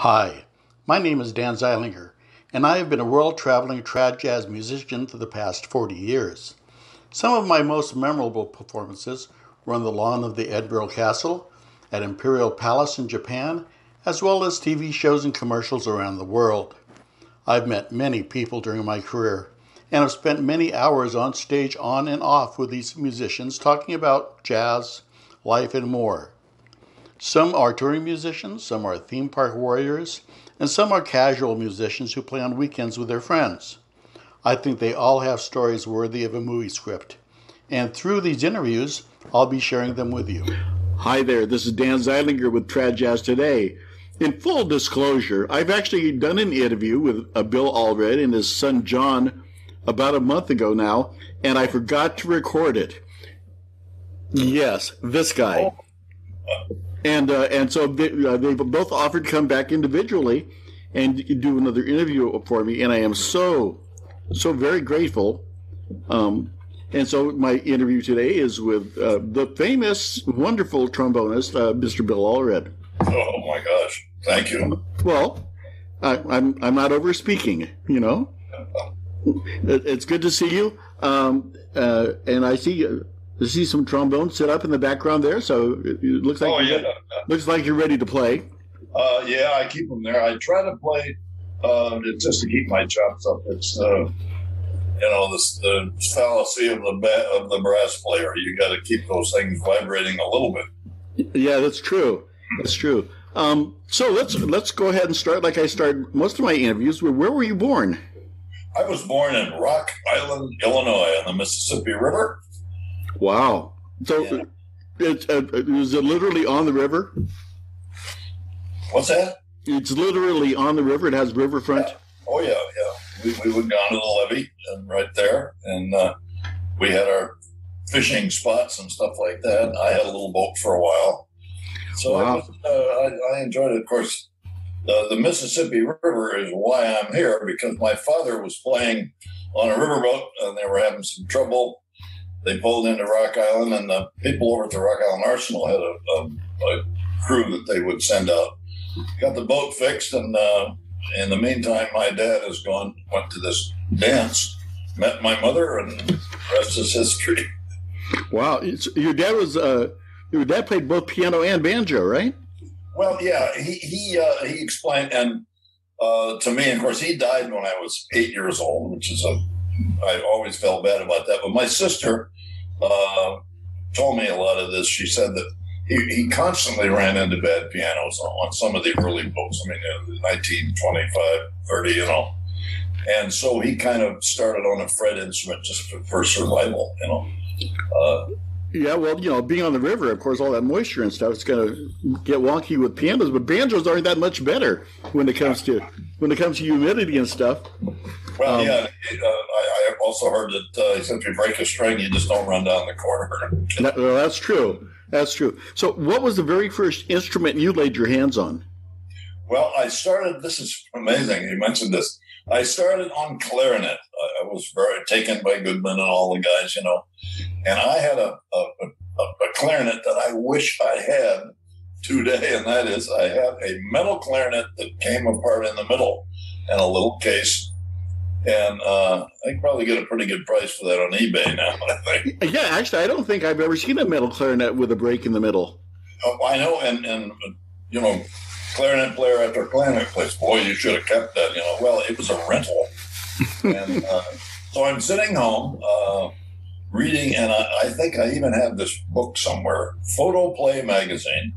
Hi, my name is Dan Zeilinger, and I have been a world-traveling trad jazz musician for the past 40 years. Some of my most memorable performances were on the lawn of the Edinburgh Castle, at Imperial Palace in Japan, as well as TV shows and commercials around the world. I've met many people during my career, and have spent many hours on stage on and off with these musicians talking about jazz, life, and more. Some are touring musicians, some are theme park warriors, and some are casual musicians who play on weekends with their friends. I think they all have stories worthy of a movie script. And through these interviews, I'll be sharing them with you. Hi there, this is Dan Zeilinger with Trad Jazz Today. In full disclosure, I've actually done an interview with Bill Allred and his son John about a month ago now, and I forgot to record it. Yes, this guy. And so they've both offered to come back individually and do another interview for me, and I am so very grateful. And so my interview today is with the famous, wonderful trombonist, Mr. Bill Allred. Oh my gosh! Thank you. Well, I'm not over speaking, you know. It's good to see you, and I see some trombones set up in the background there, so it looks like looks like you're ready to play. Yeah, I keep them there. I try to play just to keep my chops up. It's the fallacy of the brass player. You got to keep those things vibrating a little bit. Yeah, that's true. That's true. So let's go ahead and start like I start most of my interviews. Where were you born? I was born in Rock Island, Illinois, on the Mississippi River. Wow. So Yeah. Is it literally on the river? What's that? It's literally on the river. It has riverfront. Yeah. Oh yeah. We would go to the levee and right there, and we had our fishing spots and stuff like that. I had a little boat for a while, so Wow. I enjoyed it. Of course, the Mississippi River is why I'm here, because my father was playing on a riverboat and they were having some trouble. They pulled into Rock Island, and the people over at the Rock Island Arsenal had a crew that they would send out. Got the boat fixed, and in the meantime, my dad went to this dance, met my mother, and the rest is history. Wow. Your dad played both piano and banjo, right? Well, yeah, he explained, and to me, of course, he died when I was 8 years old, which is I always felt bad about that. But my sister told me a lot of this. She said that he constantly ran into bad pianos on some of the early boats. I mean, 1925, 30, you know. And so he kind of started on a fret instrument just for survival, you know. Yeah, well, you know, being on the river, of course, all that moisture and stuff, it's going to get wonky with pianos, but banjos aren't that much better when it comes to humidity and stuff. Well, yeah, I also heard that since you break a string, you just don't run down the corner. Well, that's true. That's true. So what was the very first instrument you laid your hands on? Well, this is amazing. You mentioned this. I started on clarinet. I was very taken by Goodman and all the guys, you know. And I had a clarinet that I wish I had today, and that is I have a metal clarinet that came apart in the middle and a little case. And I could probably get a pretty good price for that on eBay now, I think. Yeah, actually, I don't think I've ever seen a metal clarinet with a break in the middle. Oh, I know, and you know, clarinet player after clarinet plays, boy, you should have kept that, you know. Well, it was a rental. And so I'm sitting home reading, and I think I even have this book somewhere, Photo Play magazine.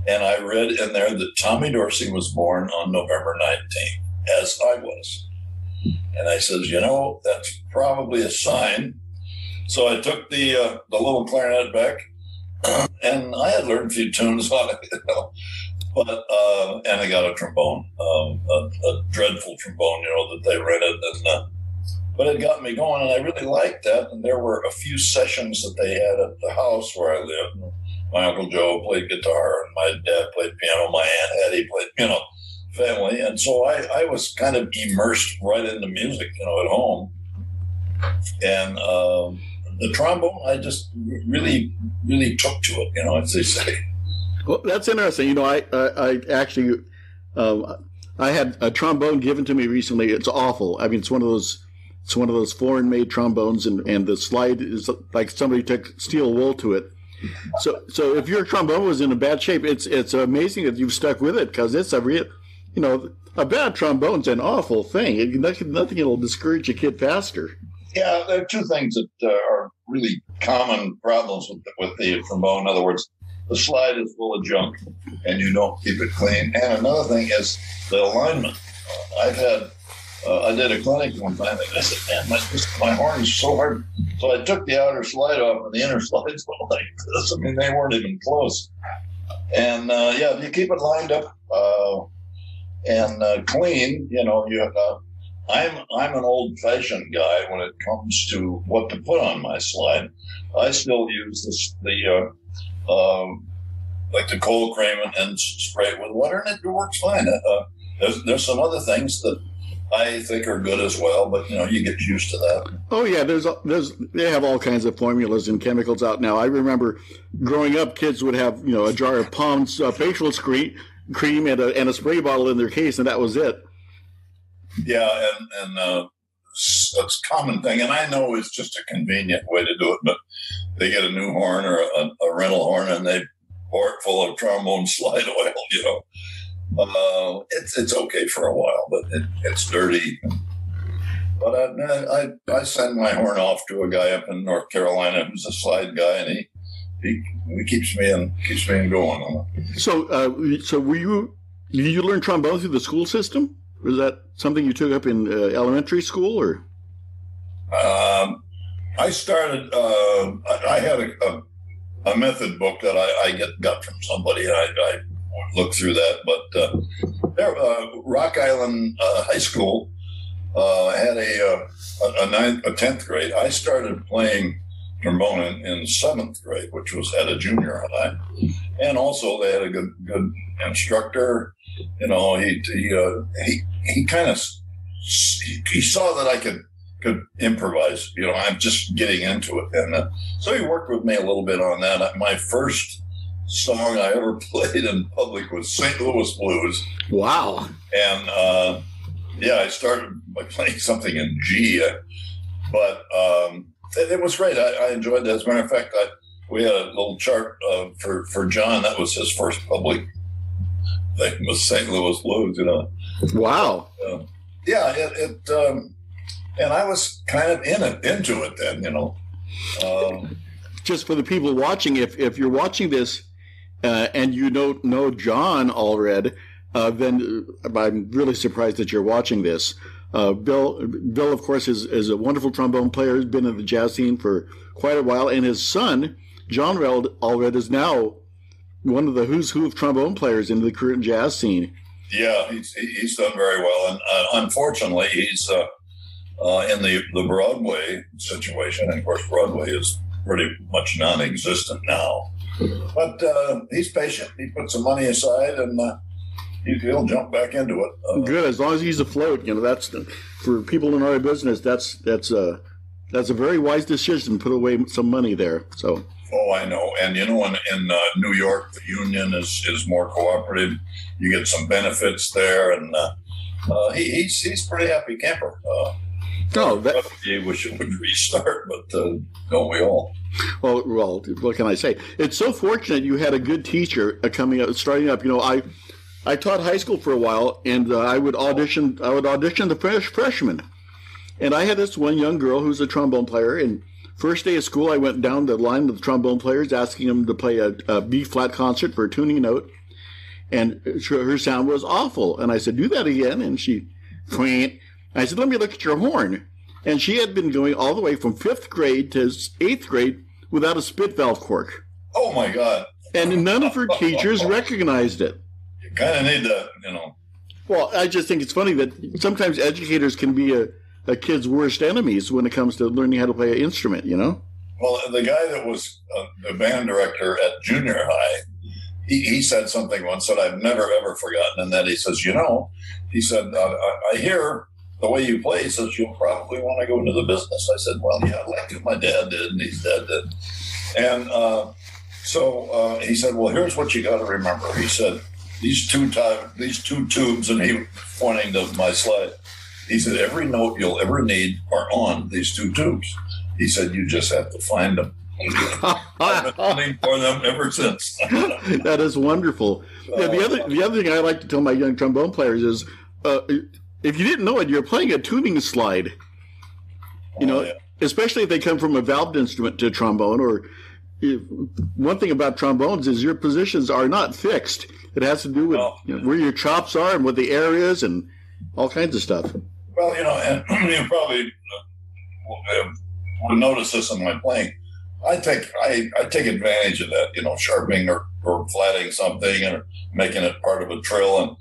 And I read in there that Tommy Dorsey was born on November 19th, as I was. And I says, you know, that's probably a sign. So I took the little clarinet back, and I had learned a few tunes on it, you know. But and I got a trombone, a dreadful trombone, you know, that they rented, and but it got me going, and I really liked that. And there were a few sessions that they had at the house where I lived. My Uncle Joe played guitar, and my dad played piano. My Aunt Hattie played, you know, family. And so I was kind of immersed right into music, you know, at home. And the trombone, I just really took to it, you know, as they say. Well, that's interesting. You know, I actually I had a trombone given to me recently. It's awful. I mean, it's one of those foreign-made trombones, and the slide is like somebody took steel wool to it. So if your trombone was in a bad shape, it's amazing that you've stuck with it, because it's a real, a bad trombone's an awful thing. Nothing will discourage a kid faster. Yeah, there are two things that are really common problems with the trombone. In other words, the slide is full of junk, and you don't keep it clean. And another thing is the alignment. I did a clinic one time, and I said, man, my horn's so hard. So I took the outer slide off, and the inner slides went like this. I mean, they weren't even close. And, if you keep it lined up and clean, I'm an old-fashioned guy when it comes to what to put on my slide. I still use like the cold cream and spray it with water, and it works fine. There's some other things that I think are good as well, but you get used to that. Oh yeah, they have all kinds of formulas and chemicals out now. I remember growing up, kids would have a jar of Palm's facial cream and a spray bottle in their case, and that was it. Yeah, and that's a common thing, and I know it's just a convenient way to do it, but they get a new horn or a rental horn, and they pour it full of trombone slide oil, It's okay for a while, but it's dirty. But I send my horn off to a guy up in North Carolina who's a slide guy, and he keeps me in going. So did you learn trombone through the school system? Was that something you took up in elementary school, or? I started. I had a method book that I got from somebody. I looked through that, but Rock Island High School had a 10th grade. I started playing trombone in 7th grade, which was at a junior high, and also they had a good instructor. He kind of he saw that I could improvise. I'm just getting into it, and so he worked with me a little bit on that. My first song I ever played in public was St. Louis Blues. Wow! And I started by playing something in G, but it was great. I enjoyed that. As a matter of fact, we had a little chart for John. That was his first public thing, was St. Louis Blues. Wow. And I was kind of into it then. Just for the people watching, if you're watching this and you don't know John Allred, then I'm really surprised that you're watching this. Bill, of course, is a wonderful trombone player. He's been in the jazz scene for quite a while, and his son, John Allred, is now one of the who's who of trombone players in the current jazz scene. Yeah, he's done very well, and unfortunately, he's in the Broadway situation. And of course, Broadway is pretty much non-existent now. But he's patient. He puts some money aside, and he'll jump back into it. Good, as long as he's afloat. That's for people in our business. That's a very wise decision. Put away some money there. So. Oh, I know. And in New York, the union is more cooperative. You get some benefits there, and he's pretty happy camper. I wish it would restart, but don't we all? Well, what can I say? It's so fortunate you had a good teacher starting up. I taught high school for a while, and I would audition the freshmen. And I had this one young girl who's a trombone player, and first day of school, I went down the line with the trombone players, asking them to play a B-flat concert for a tuning note, and her sound was awful. And I said, do that again, and she went. I said, let me look at your horn. And she had been going all the way from 5th grade to 8th grade without a spit valve cork. Oh, my God. And none of her teachers recognized it. You kind of need that, Well, I just think it's funny that sometimes educators can be a kid's worst enemies when it comes to learning how to play an instrument, Well, the guy that was the band director at junior high, he said something once that I've never, ever forgotten, and that he says, he said, I hear the way you play, he says, you'll probably want to go into the business. I said, well, yeah, like my dad did, and his dad did. And so he said, well, here's what you got to remember. He said, these two tubes, and he pointing to my slide. He said, every note you'll ever need are on these two tubes. He said, you just have to find them. I've been hunting for them ever since. That is wonderful. Yeah, the other thing I like to tell my young trombone players is, if you didn't know it, you're playing a tuning slide. Especially if they come from a valved instrument to trombone. Or one thing about trombones is your positions are not fixed. It has to do with where your chops are and what the air is and all kinds of stuff. Well, and you probably will notice this in my playing. I take advantage of that, sharpening or flatting something or making it part of a trill.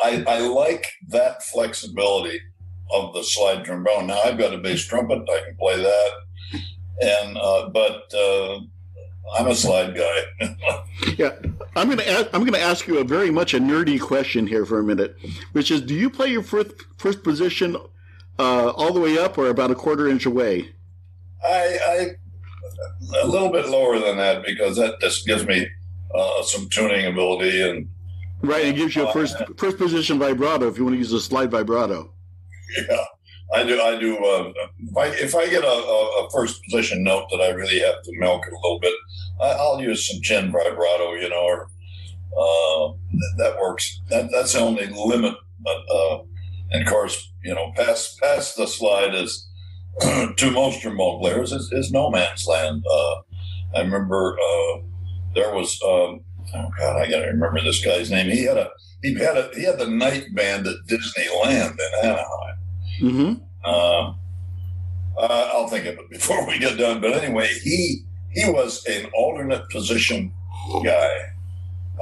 And I like that flexibility of the slide trombone. Now I've got a bass trumpet. I can play that. But I'm a slide guy. Yeah. I'm going to ask you a very much a nerdy question here for a minute, which is, do you play your first position all the way up or about a quarter inch away? I a little bit lower than that, because that just gives me some tuning ability, and right, it gives you a first position vibrato if you want to use a slide vibrato. Yeah, I do. If I get a first position note that I really have to milk it a little bit, I'll use some chin vibrato, or that works. That's the only limit. But and of course, past the slide is to most trombone players is no man's land. I remember there was I gotta remember this guy's name. He had the night band at Disneyland in Anaheim. Mm-hmm. I'll think of it before we get done. But anyway, he was an alternate position guy.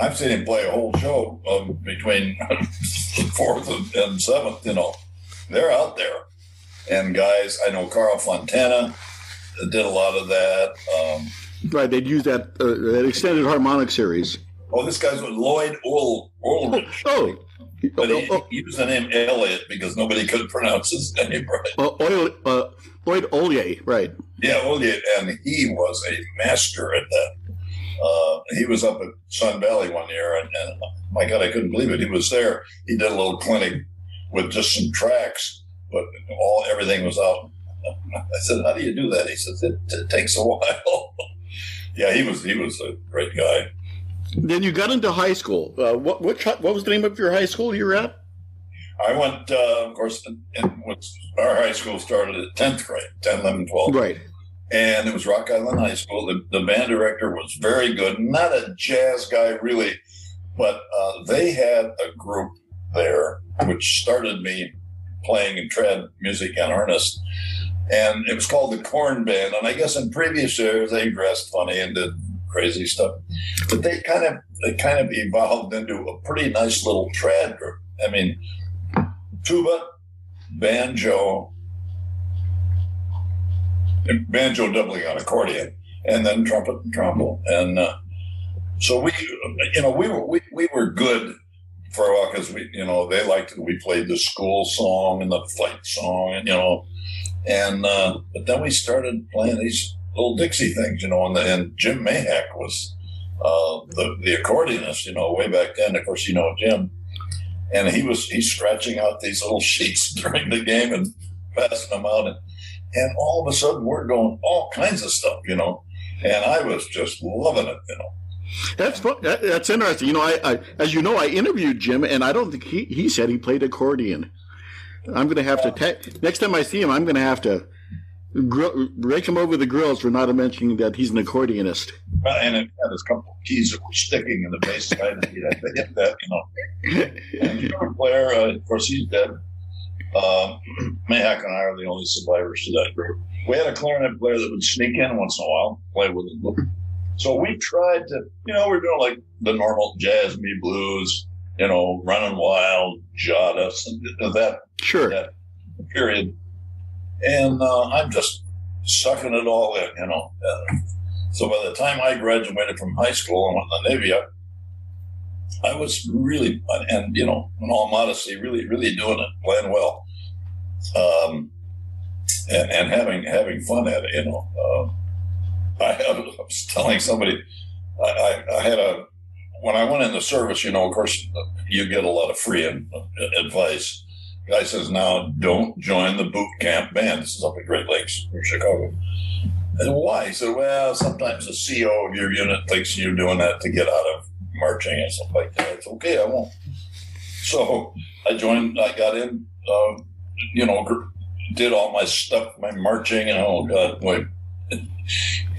I've seen him play a whole show between fourth and seventh. They're out there. And guys, I know Carl Fontana did a lot of that. Right, they'd use that extended harmonic series. Oh, this guy's with Lloyd Ulrich. Oh. But he used the name Elliot because nobody could pronounce his name right. Lloyd Ollier, right. Yeah, Ollier, and he was a master at that. He was up at Sun Valley one year, and my God, I couldn't believe it. He was there. He did a little clinic with just some tracks, but everything was out. I said, "How do you do that?" He says, "It takes a while." Yeah, he was a great guy. Then you got into high school. What was the name of your high school you were at? I went, of course, our high school started at 10th grade, 10, 11, 12. Right. And it was Rock Island High School. The band director was very good. Not a jazz guy, really, but they had a group there which started me playing in trad music in earnest. And it was called the Corn Band. And I guess in previous years, they dressed funny and did crazy stuff. But they kind of evolved into a pretty nice little trad group. I mean, tuba, banjo doubling on accordion, and then trumpet and trombone. And so we were good for a while because they liked it. We played the school song and the fight song, and but then we started playing these little Dixie things, and Jim Mahak was the accordionist, way back then. Of course, Jim, and he's scratching out these little sheets during the game and passing them out, and all of a sudden we're doing all kinds of stuff, and I was just loving it, That's fun. That's interesting. I as you know, I interviewed Jim, and I don't think he said he played accordion. I'm going to have to next time I see him, I'm going to have to rake him over the grills for not mentioning that he's an accordionist. And it had a couple of keys that were sticking in the bass side, and he'd have to hit that, And the trumpet player, of course, he's dead. Mahak and I are the only survivors to that group. We had a clarinet player that would sneak in once in a while, play with us. So we tried to, we're doing like the normal jazz, me blues, Running Wild, Jada, and that period. And I'm just sucking it all in, So by the time I graduated from high school and went to the Navy, I was really, and in all modesty, really, really doing it, playing well, and having fun at it. I was telling somebody, I had when I went in the service, of course, you get a lot of free advice. The guy says, now don't join the boot camp band. This is up at Great Lakes or Chicago. I said, why? He said, well, sometimes the CO of your unit thinks you're doing that to get out of marching and stuff like that. It's okay, I won't. So I joined, I got in, did all my stuff, my marching, and oh God, boy.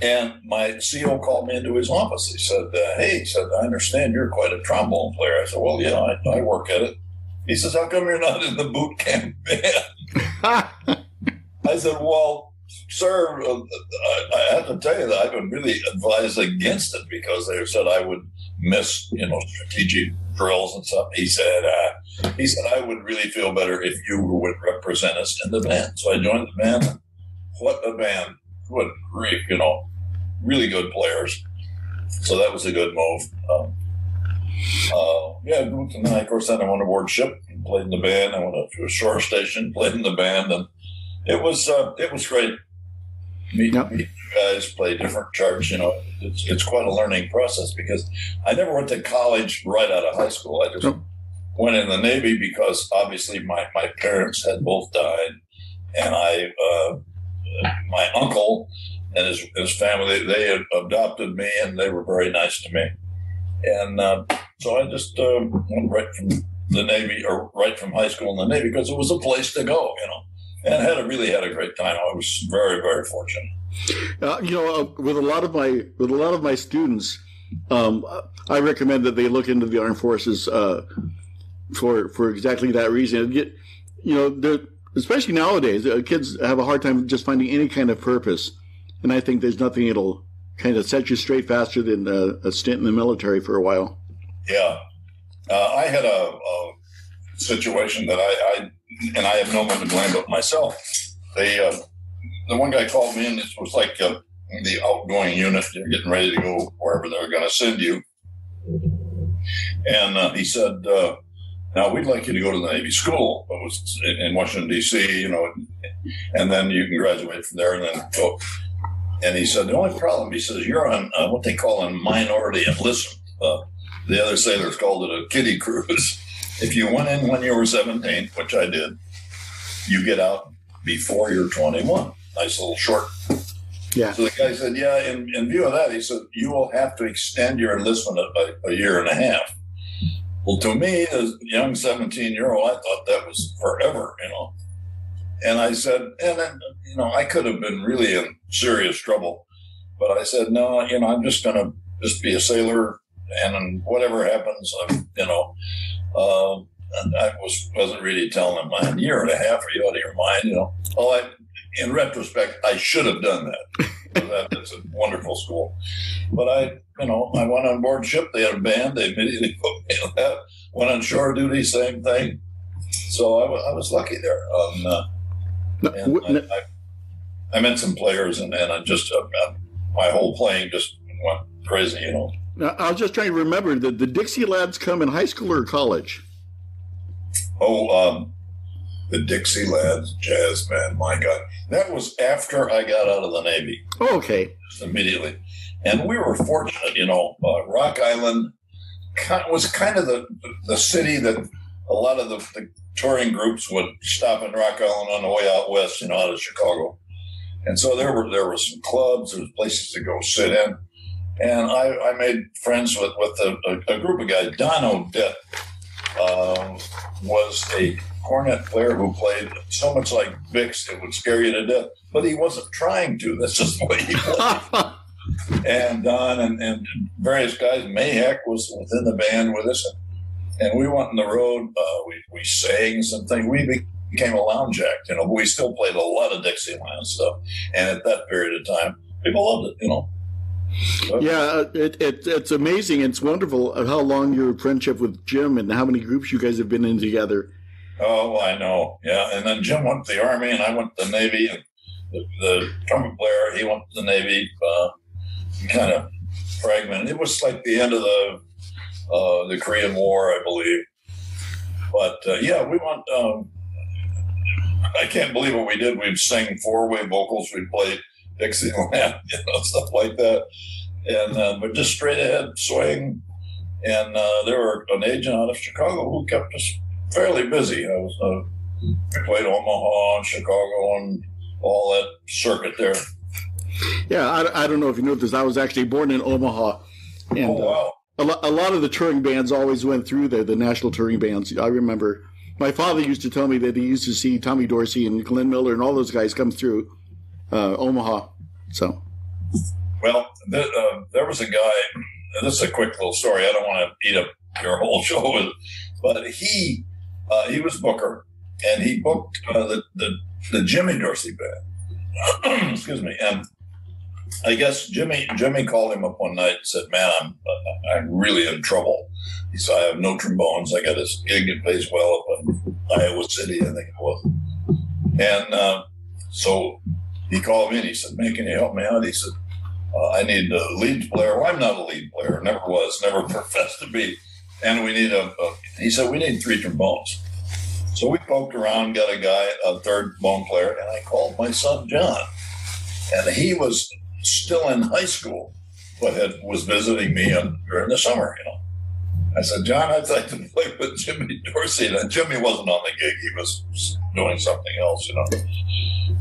And my CO called me into his office. He said, hey, I understand you're quite a trombone player. I said, well, yeah, I work at it. He says, how come you're not in the boot camp band? I said, well, sir, I have to tell you that I've been really advised against it because they said I would miss, strategic drills and stuff. He said, I would really feel better if you would represent us in the band. So I joined the band. What a band. What grief, really good players. So that was a good move. And then, of course, I went aboard ship and played in the band. I went up to a shore station, played in the band, and it was great. Meet you guys, play different charts. It's quite a learning process because I never went to college right out of high school. I just went in the Navy because obviously my parents had both died, and my uncle and his family, they had adopted me, and they were very nice to me. And so I just went right from the Navy, or right from high school in the Navy, because it was a place to go, and really had a great time. I was very, very fortunate. With a lot of my students, I recommend that they look into the armed forces for exactly that reason. Especially nowadays, kids have a hard time just finding any kind of purpose, and I think there's nothing that'll kind of set you straight faster than a stint in the military for a while. Yeah. I had a situation that I have no one to blame but myself. The one guy called me, and it was like the outgoing unit. They're getting ready to go wherever they're going to send you. And he said, now we'd like you to go to the Navy school. It was in Washington, D.C., and then you can graduate from there and then go. And he said, the only problem, he says, you're on what they call a minority enlistment. The other sailors called it a kiddie cruise. If you went in when you were 17, which I did, you get out before you're 21. Nice little short. Yeah. So the guy said, yeah, in view of that, he said, you will have to extend your enlistment a year and a half. Well, to me, as a young 17-year-old, I thought that was forever, And I said, and then, I could have been really in serious trouble. But I said, no, I'm just going to just be a sailor, and whatever happens, and I wasn't really telling them, man, a year and a half, are you out of your mind, in retrospect, I should have done that. That's a wonderful school. But I went on board ship. They had a band. They immediately put me on that. Went on shore duty, same thing. So I was lucky there. I met some players, and I just my whole playing just went crazy. Now, I was just trying to remember, the Dixie Lads come in high school or college? The Dixie Lads jazz band, my God. That was after I got out of the Navy. Oh, okay. Just immediately. And we were fortunate, Rock Island was kind of the city that a lot of the touring groups would stop in Rock Island on the way out west, out of Chicago. And so there were some clubs, there was places to go sit in. And I made friends with a group of guys. Don Odette was a cornet player who played so much like Bix it would scare you to death, but he wasn't trying to. That's just the way he played. And Don and various guys, Mayheck was within the band with us, and we went on the road. We sang some things. We became a lounge act. We still played a lot of Dixieland stuff, and at that period of time, people loved it. Yeah, it's amazing. It's wonderful how long your friendship with Jim and how many groups you guys have been in together. Oh, I know. Yeah, and then Jim went to the Army, and I went to the Navy. And the trumpet player, he went to the Navy. Kind of fragmented. It was like the end of the Korean War, I believe. But yeah, we went. I can't believe what we did. We'd sing four-way vocals. We'd play Dixieland, stuff like that, and but just straight ahead swing. And there were an agent out of Chicago who kept us fairly busy. I played Omaha and Chicago and all that circuit there. Yeah, I don't know if you know this. I was actually born in Omaha. And, oh, wow. A lot of the touring bands always went through there, the national touring bands. I remember my father used to tell me that he used to see Tommy Dorsey and Glenn Miller and all those guys come through Omaha. So, well, there was a guy. This is a quick little story. I don't want to eat up your whole show, but he was booker, and he booked the Jimmy Dorsey band. Excuse me. And I guess Jimmy called him up one night and said, "Man, I'm really in trouble." He said, "I have no trombones. I got this gig that pays well up in Iowa City, I think it was." And so he called me and he said, "Man, can you help me out?" He said, "I need a lead player." Well, I'm not a lead player. Never was. Never professed to be. And we need he said, "We need 3 trombones." So we poked around, got a third bone player, and I called my son, John. And he was still in high school, but was visiting me during the summer, I said, "John, I'd like to play with Jimmy Dorsey." And Jimmy wasn't on the gig. He was doing something else,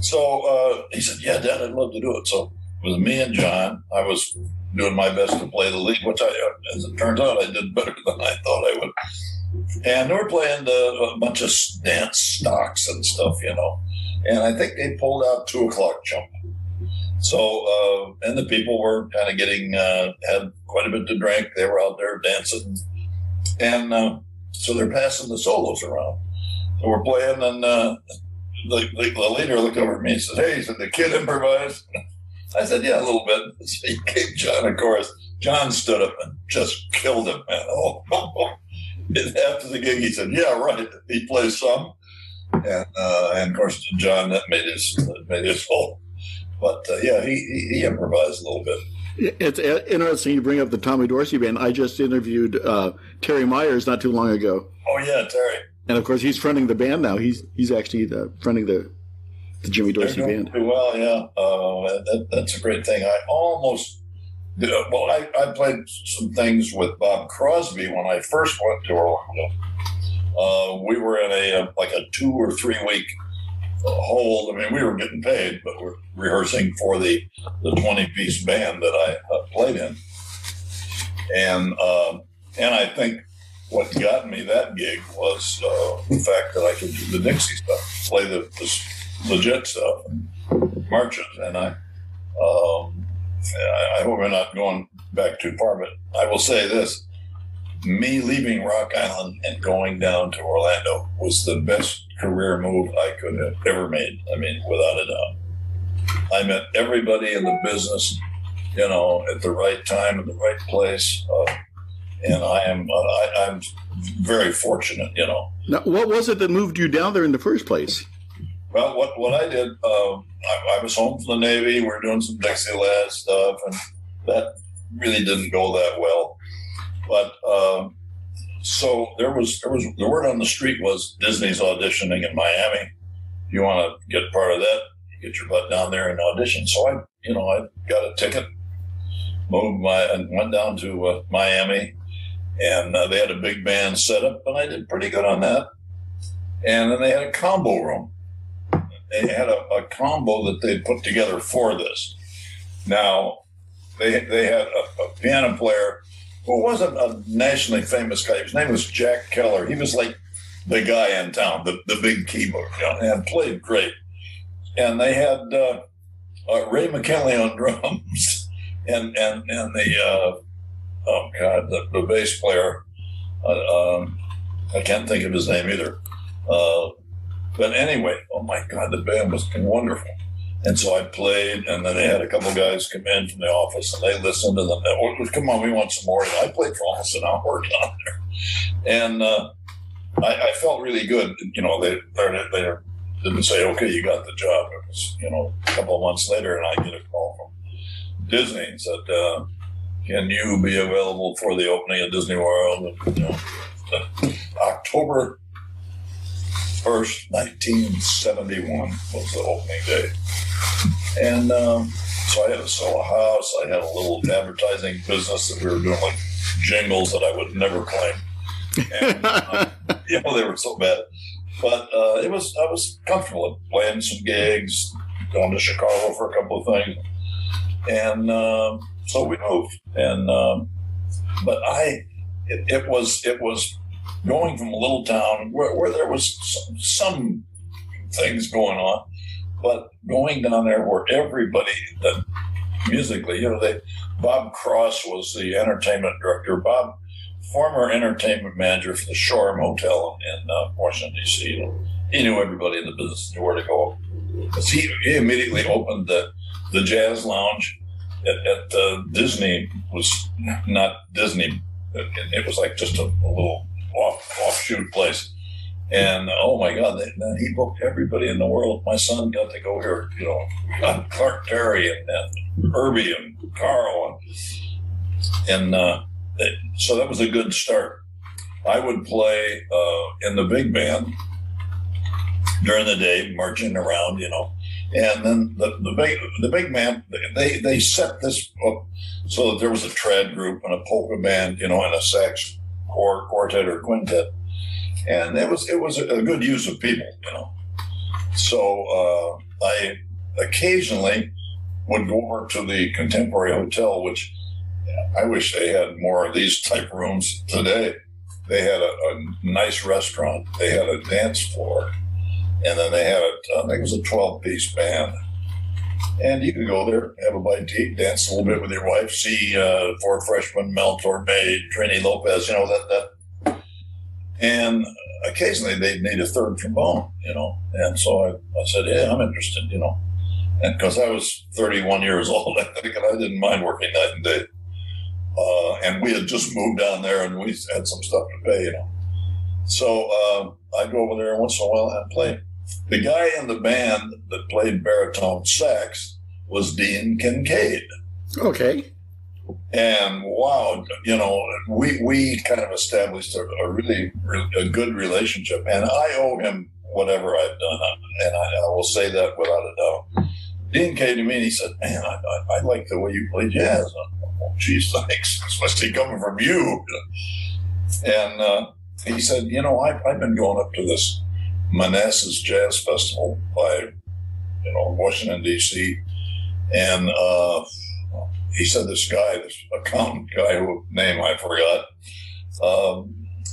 So he said, "Yeah, Dad, I'd love to do it." So it was me and John. I was doing my best to play the lead, which as it turns out, I did better than I thought I would. And we were playing a bunch of dance stocks and stuff, And I think they pulled out 2 o'clock jump. So, and the people were kind of getting, had quite a bit to drink. They were out there dancing. And so they're passing the solos around. So we're playing, and the leader looked over at me and said, "Hey," he said, "the kid improvised?" I said, "Yeah, a little bit." So he gave John a chorus. John stood up and just killed him, man. After the gig, he said, "Yeah, right." He plays some. And of course, John, that made his whole. But yeah, he improvised a little bit. It's interesting you bring up the Tommy Dorsey band. I just interviewed Terry Myers not too long ago. Oh yeah, Terry. And of course, he's fronting the band now. He's actually fronting the Jimmy Dorsey band. Well, yeah, that's a great thing. I almost I played some things with Bob Crosby when I first went to Orlando. We were in a 2 or 3 week hold. I mean, we were getting paid, but we're rehearsing for the 20-piece band that I played in. And I think what got me that gig was the fact that I could do the Dixie stuff, play the legit stuff, and marches. And I hope we're not going back too far, but I will say this. Me leaving Rock Island and going down to Orlando was the best career move I could have ever made. I mean, without a doubt. I met everybody in the business, at the right time, in the right place. And I'm very fortunate, Now, what was it that moved you down there in the first place? Well, what I did, I was home from the Navy. We were doing some Dixieland stuff, and that really didn't go that well. But so there was the word on the street was Disney's auditioning in Miami. If you want to get part of that, you get your butt down there and audition. So I got a ticket, and went down to Miami, and they had a big band set up, and I did pretty good on that. And then they had a combo room. They had a combo that they put together for this. Now, they had a piano player who wasn't a nationally famous guy. His name was Jack Keller. He was like the guy in town, the big keyboard, and played great. And they had Ray McKinley on drums, and the the bass player. I can't think of his name either. But anyway, oh my God, the band was wonderful. And so I played, and then they had a couple guys come in from the office, and they listened to them. Come on, we want some more. And I played for almost an hour down there. And I felt really good. They didn't say, "Okay, you got the job." It was, a couple of months later, and I get a call from Disney and said, "Can you be available for the opening of Disney World?" And, October 1st, 1971 was the opening day. And so I had to sell a house. I had a little advertising business that we were doing, like jingles that I would never claim. And, they were so bad. But I was comfortable at playing some gigs, going to Chicago for a couple of things. And so we moved. And but it was going from a little town where there was some things going on, but going down there where everybody that musically, Bob Cross was the entertainment director. Bob, former entertainment manager for the Shoreham Hotel in Washington, D.C. He knew everybody in the business, knew where to go. He immediately opened the Jazz Lounge at Disney. Was not Disney. It was like just a little offshoot place. And oh my God, then he booked everybody in the world. My son got to go here, got Clark Terry and Herbie and Carl. And so that was a good start. I would play in the big band during the day, marching around, and then the big band, they set this up so that there was a trad group and a polka band, and a sax quartet or quintet. And it was a good use of people, So I occasionally would go over to the Contemporary Hotel, which I wish they had more of these type rooms today. They had a nice restaurant. They had a dance floor. And then they had, I think it was a 12-piece band. And you could go there, have a bite to eat, dance a little bit with your wife, see Ford Freshman, Mel Torme, Trini Lopez, that. And occasionally they'd need a third trombone, And so I said, yeah, I'm interested, And because I was 31 years old, I think, and I didn't mind working night and day. And we had just moved down there and we had some stuff to pay, So I'd go over there once in a while and play. The guy in the band that played baritone sax was Dean Kincaid. Okay. And wow, we kind of established a really a good relationship, and I owe him whatever I've done, and I will say that without a doubt. Dean came to me and he said, "Man, I like the way you play jazz." Oh, geez, thanks, especially coming from you. And he said, I've been going up to this Manassas Jazz Festival by, Washington, D.C., and he said this accountant guy whose name I forgot,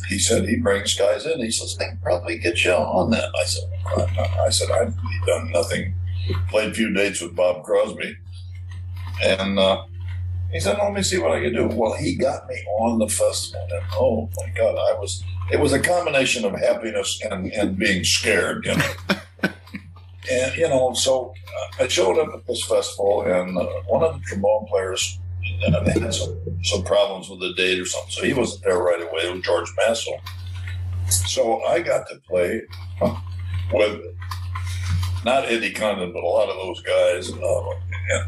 he said he brings guys in. He says, "I can probably get you on that." I said, "I've done nothing. Played a few dates with Bob Crosby." And he said, "Let me see what I can do." Well, he got me on the festival. And oh, my God, it was a combination of happiness and being scared, And, so I showed up at this festival, and one of the trombone players, they had some problems with the date or something, so he wasn't there right away. It was George Masso. So I got to play with not Eddie Condon, but a lot of those guys. And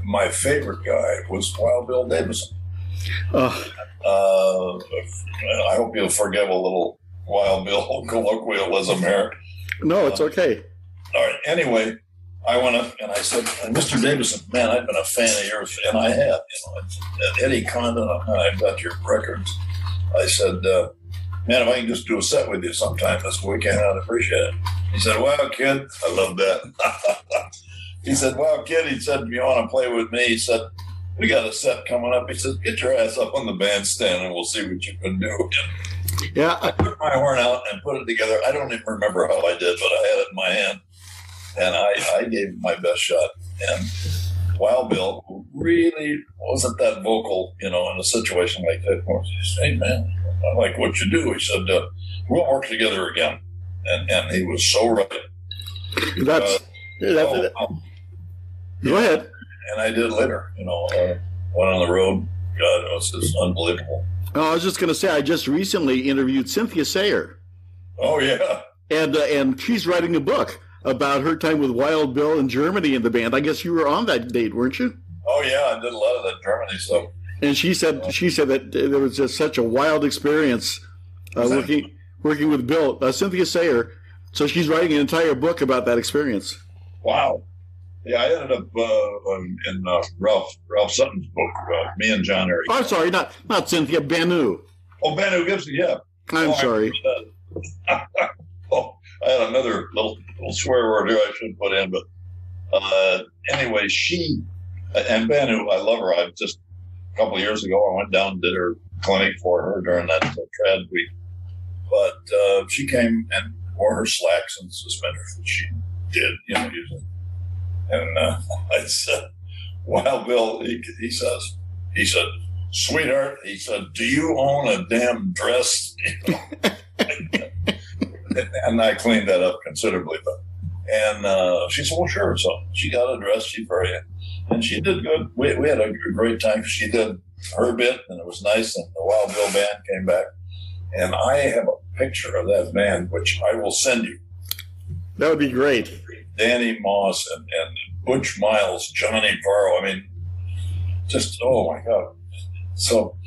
my favorite guy was Wild Bill Davison. I hope you'll forgive a little Wild Bill colloquialism here. No, it's okay. All right. Anyway, I went up and I said, "Mr. Davison, man, I've been a fan of yours," and I have. Eddie Condon, I've got your records. I said, "Man, if I can just do a set with you sometime this weekend, I'd appreciate it." He said, "Well, kid," I love that. He said, "Well, kid," he said, "if you want to play with me," he said, "we got a set coming up." He said, "Get your ass up on the bandstand and we'll see what you can do." Yeah. I took my horn out and put it together. I don't even remember how I did, but I had it in my hand. And I gave my best shot. And Wild Bill, who really wasn't that vocal, in a situation like that, he said, "Hey, man, I like what you do." He said, "We'll work together again." And he was so right. Go ahead. And I did later, went on the road. God, it was just unbelievable. Oh, I was just going to say, I just recently interviewed Cynthia Sayer. Oh, yeah. And she's writing a book about her time with Wild Bill in Germany in the band. I guess you were on that date, weren't you? Oh, yeah. I did a lot of that Germany stuff. And she said that there was just such a wild experience working with Bill. Cynthia Sayer. So she's writing an entire book about that experience. Wow. Yeah, I ended up in Ralph Sutton's book. Me and John Eric. Oh, I'm sorry, not Cynthia, Banu. Oh, Banu Gibson, yeah. I'm sorry. Oh, I had another little swear word here I shouldn't put in, but anyway, she and Banu, I love her. I just a couple of years ago, I went down and did her clinic for her during that trad week. But she came and wore her slacks and suspenders, which she did, usually. And I said, "Wild Bill," he said, "Sweetheart," he said, "do you own a damn dress?" And I cleaned that up considerably. And she said, "Well, sure." So she got a dress. And she did good. We had a great time. She did her bit, and it was nice. And the Wild Bill band came back. And I have a picture of that band, which I will send you. That would be great. Danny Moss and Butch Miles, Johnny Varro. I mean, just, oh my God. So,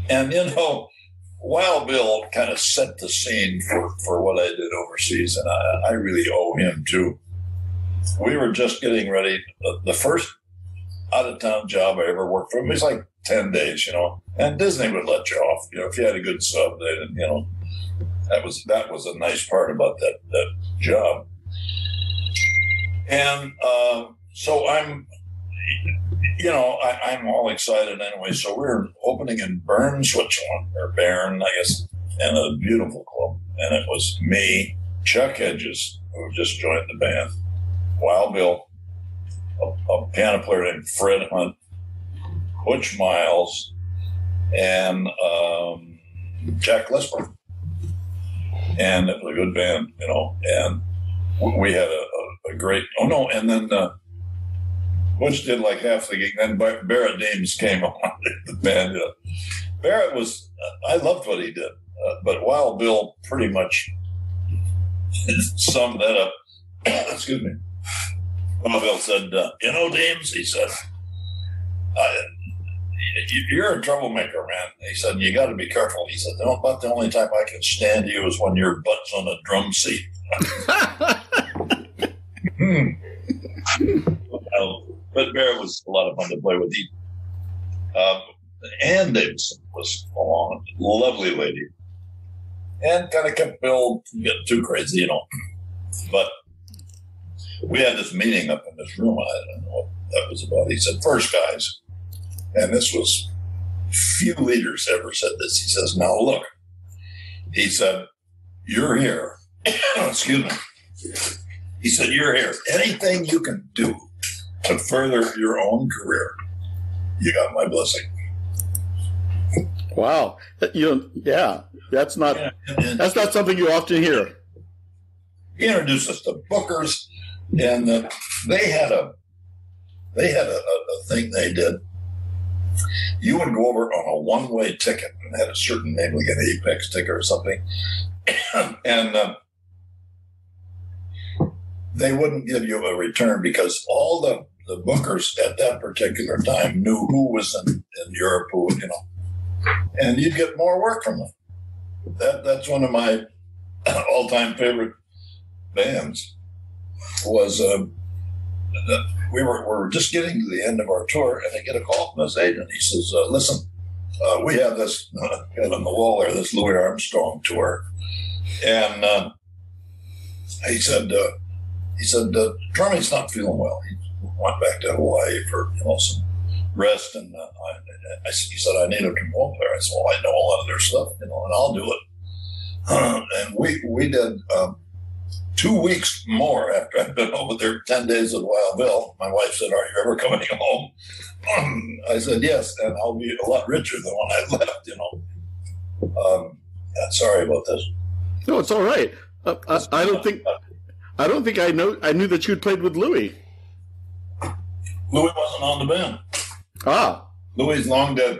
and Wild Bill kind of set the scene for what I did overseas, and I really owe him too. We were just getting ready. The first out-of-town job I ever worked for, it was like 10 days, and Disney would let you off, if you had a good sub, they didn't, that was a nice part about that job. And so I'm all excited anyway. So we're opening in Bern, Switzerland, or Bern, I guess, and a beautiful club. And it was me, Chuck Hedges, who just joined the band, Wild Bill, a piano player named Fred Hunt, Butch Miles, and Jack Lesper. And it was a good band, and we had a great, and then Butch did like half the gig. Then Barrett Deems came on the band. Barrett was, I loved what he did, but Wild Bill pretty much summed that up. Excuse me. Wild Bill said, Deems, he said, you're a troublemaker, man. He said, you got to be careful. He said, about the only time I can stand you is when your butt's on a drum seat. But Barrett was a lot of fun to play with. Ann Davidson was along, lovely lady, and kind of kept Bill from getting too crazy, But we had this meeting up in this room. I don't know what that was about. He said, "First, guys," and this was few leaders ever said this. He says, "Now look," he said, "you're here." Excuse me. He said, "You're here. Anything you can do to further your own career, you got my blessing." Wow. Yeah, that's not something you often hear. He introduced us to bookers, and they had a thing they did. You would go over on a one-way ticket and had a certain name, like an Apex ticket or something, and they wouldn't give you a return because all the bookers at that particular time knew who was in Europe, and you'd get more work from them. That's one of my all-time favorite bands. Was we were just getting to the end of our tour, and I get a call from this agent. He says, "Listen, we have this on the wall there, this Louis Armstrong tour," and he said, "Drumming's not feeling well. He went back to Hawaii for some rest, and he said, I need a trombone player." I said, "Well, I know a lot of their stuff, and I'll do it." And we did 2 weeks more after I'd been over there, 10 days with Wild Bill. My wife said, "Are you ever coming home?" I said, "Yes, and I'll be a lot richer than when I left." Sorry about this. No, it's all right. I don't think I knew that you'd played with Louis. Louis wasn't on the band. Ah. Louis is long dead.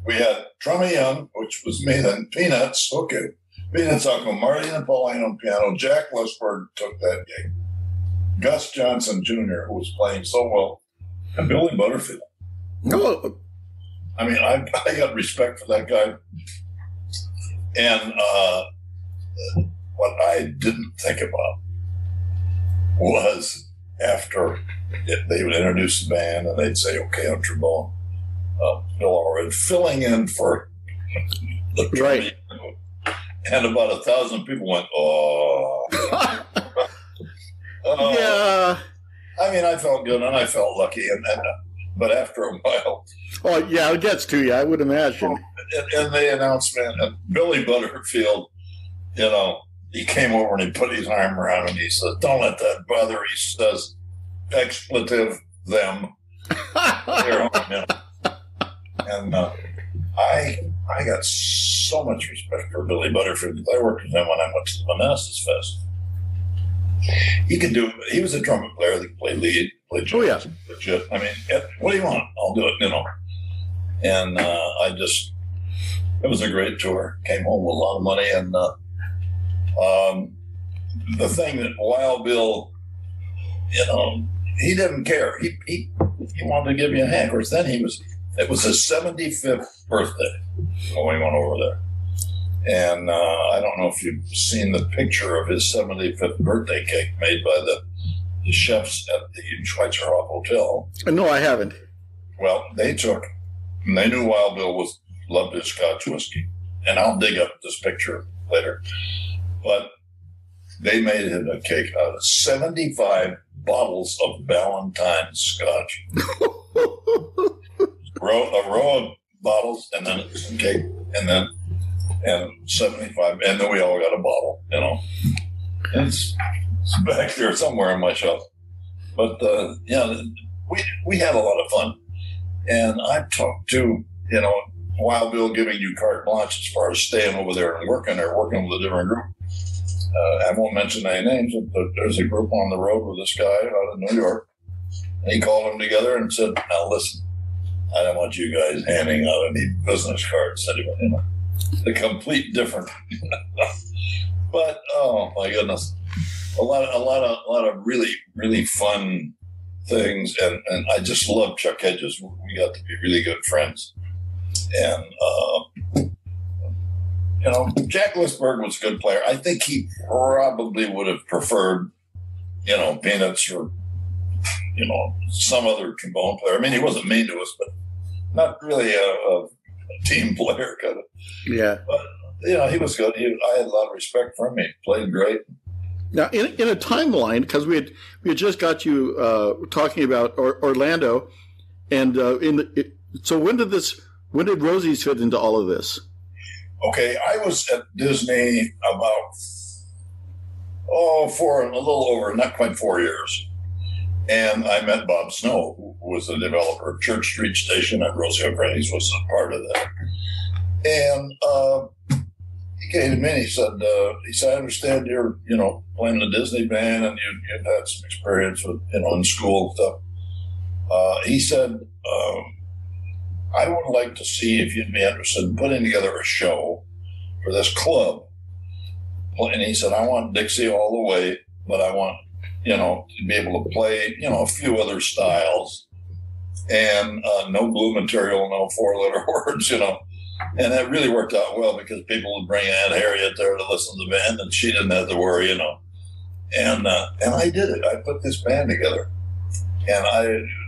We had Trummy Young, which was me then, Peanuts, okay. Peanuts, Uncle Marty Napoleon on piano. Jack Westberg took that gig. Gus Johnson Jr., who was playing so well, and Billy Butterfield. No. I mean, I got respect for that guy. And what I didn't think about was after they would introduce the band, and they'd say, "Okay, on trombone, Bill Allred," filling in for the right. And about 1,000 people went, "Oh." Yeah. I mean, I felt good, and I felt lucky, but after a while, oh yeah, it gets to you, I would imagine. And the announcement, and Billy Butterfield, he came over and he put his arm around him. He said, "Don't let that bother." He says, "Expletive them." And I got so much respect for Billy Butterfield because I worked with him when I went to the Manassas Fest. He was a trumpet player that played lead, played jazz, oh yeah, legit. I mean, what do you want? I'll do it, And it was a great tour. Came home with a lot of money, and the thing that Wild Bill, he didn't care. He wanted to give you a hand. Of course, then it was his 75th birthday when we went over there. And I don't know if you've seen the picture of his 75th birthday cake made by the chefs at the Schweizerhof Hotel. No, I haven't. Well, they knew Wild Bill loved his Scotch whiskey. And I'll dig up this picture later. But they made him a cake out of 75 bottles of Ballantine Scotch. A row of bottles, and then some cake, and 75, and then we all got a bottle, And it's back there somewhere on my shelf. But we had a lot of fun, and I talked to Wild Bill giving you carte blanche as far as staying over there and working with a different group. I won't mention any names, but there's a group on the road with this guy out of New York, and he called them together and said, "Now listen, I don't want you guys handing out any business cards anyway, the complete different." But oh my goodness, a lot of really, really fun things, and I just love Chuck Hedges. We got to be really good friends, and Jack Lisberg was a good player. I think he probably would have preferred Peanuts or some other trombone player. I mean, he wasn't mean to us, but not really a team player kind of. Yeah. But, he was good. I had a lot of respect for him. He played great. Now, in a timeline, because we had just got you talking about Orlando, and so when did Rosey's fit into all of this? Okay, I was at Disney about for a little over, not quite 4 years. And I met Bob Snow, who was the developer of Church Street Station, and Rosey O'Grady's was a part of that. And he came to me and he said, "I understand you're, playing the Disney band and you've had some experience with, in school and stuff." He said, "I would like to see if you'd be interested in putting together a show for this club." And he said, "I want Dixie all the way, but I want to be able to play, a few other styles, and no glue material, no 4-letter words, And that really worked out well because people would bring Aunt Harriet there to listen to the band, and she didn't have to worry, And I did it. I put this band together, and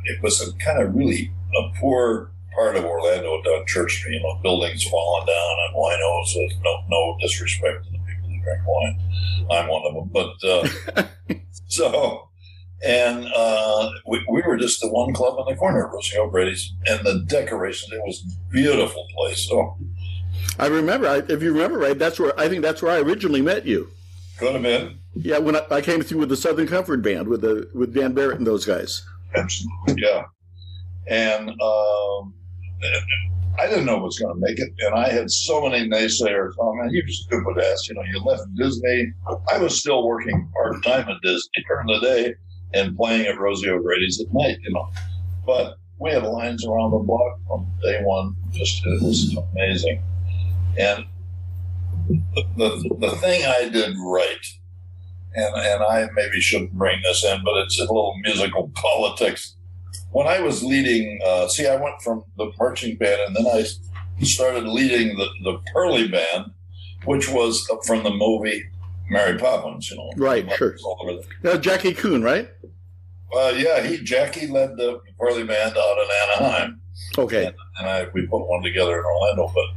it was a kind of really a poor part of Orlando down Church Street, buildings falling down and winos. No disrespect to the people who drink wine. I'm one of them, but. We were just the one club in the corner of Rosey O'Grady's, and the decorations, it was a beautiful place. So I remember, if you remember right, I think that's where I originally met you. Could have been. Yeah, when I came through with the Southern Comfort Band with Dan Barrett and those guys. Absolutely, yeah. And I didn't know it was going to make it, and I had so many naysayers. "Oh man, you're stupid ass! You left Disney." I was still working part time at Disney during the day and playing at Rosey O'Grady's at night. But we had lines around the block from day one. It was amazing. And the thing I did right, and I maybe shouldn't bring this in, but it's a little musical politics. When I was leading, I went from the marching band, and then I started leading the Pearly Band, which was from the movie Mary Poppins, Right, sure. That was Jackie Coon, right? Jackie led the Pearly Band out in Anaheim. Okay. And we put one together in Orlando, but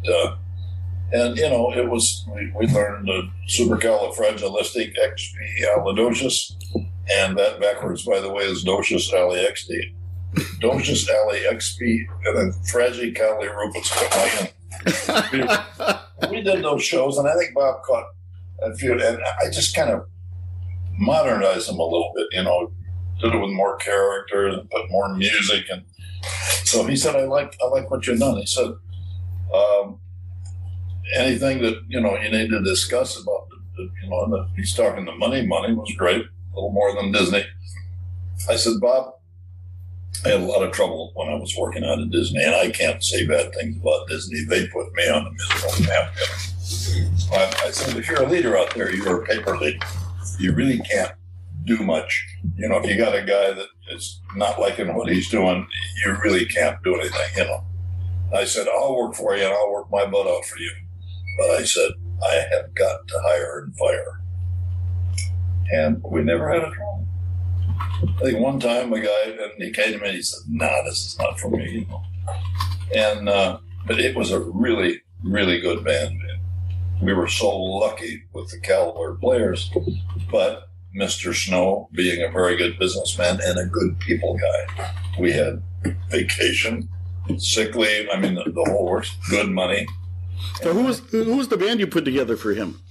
and it was we learned supercalifragilisticexpialidocious, and that backwards, by the way, is docious aliexd, docious aliexp, and then fragicalirupus. We did those shows, and I think Bob caught a few, and I just kind of modernized them a little bit, did it with more characters and put more music, and so he said, I like what you've done. He said, anything that you need to discuss about he's talking the money was great, a little more than Disney. I said, Bob, I had a lot of trouble when I was working out at Disney, and I can't say bad things about Disney. They put me on the miserable map. I said, if you're a leader out there, you're a paper leader. You really can't do much. If you got a guy that is not liking what he's doing, you really can't do anything, I said, I'll work for you and I'll work my butt out for you. But I said, I have got to hire and fire. And we never had a trouble. I think one time a guy, and he came to me and he said, nah, this is not for me, And, but it was a really, really good band. We were so lucky with the caliber players, but Mr. Snow being a very good businessman and a good people guy. We had vacation, sick leave, the whole works, good money. So who was the band you put together for him?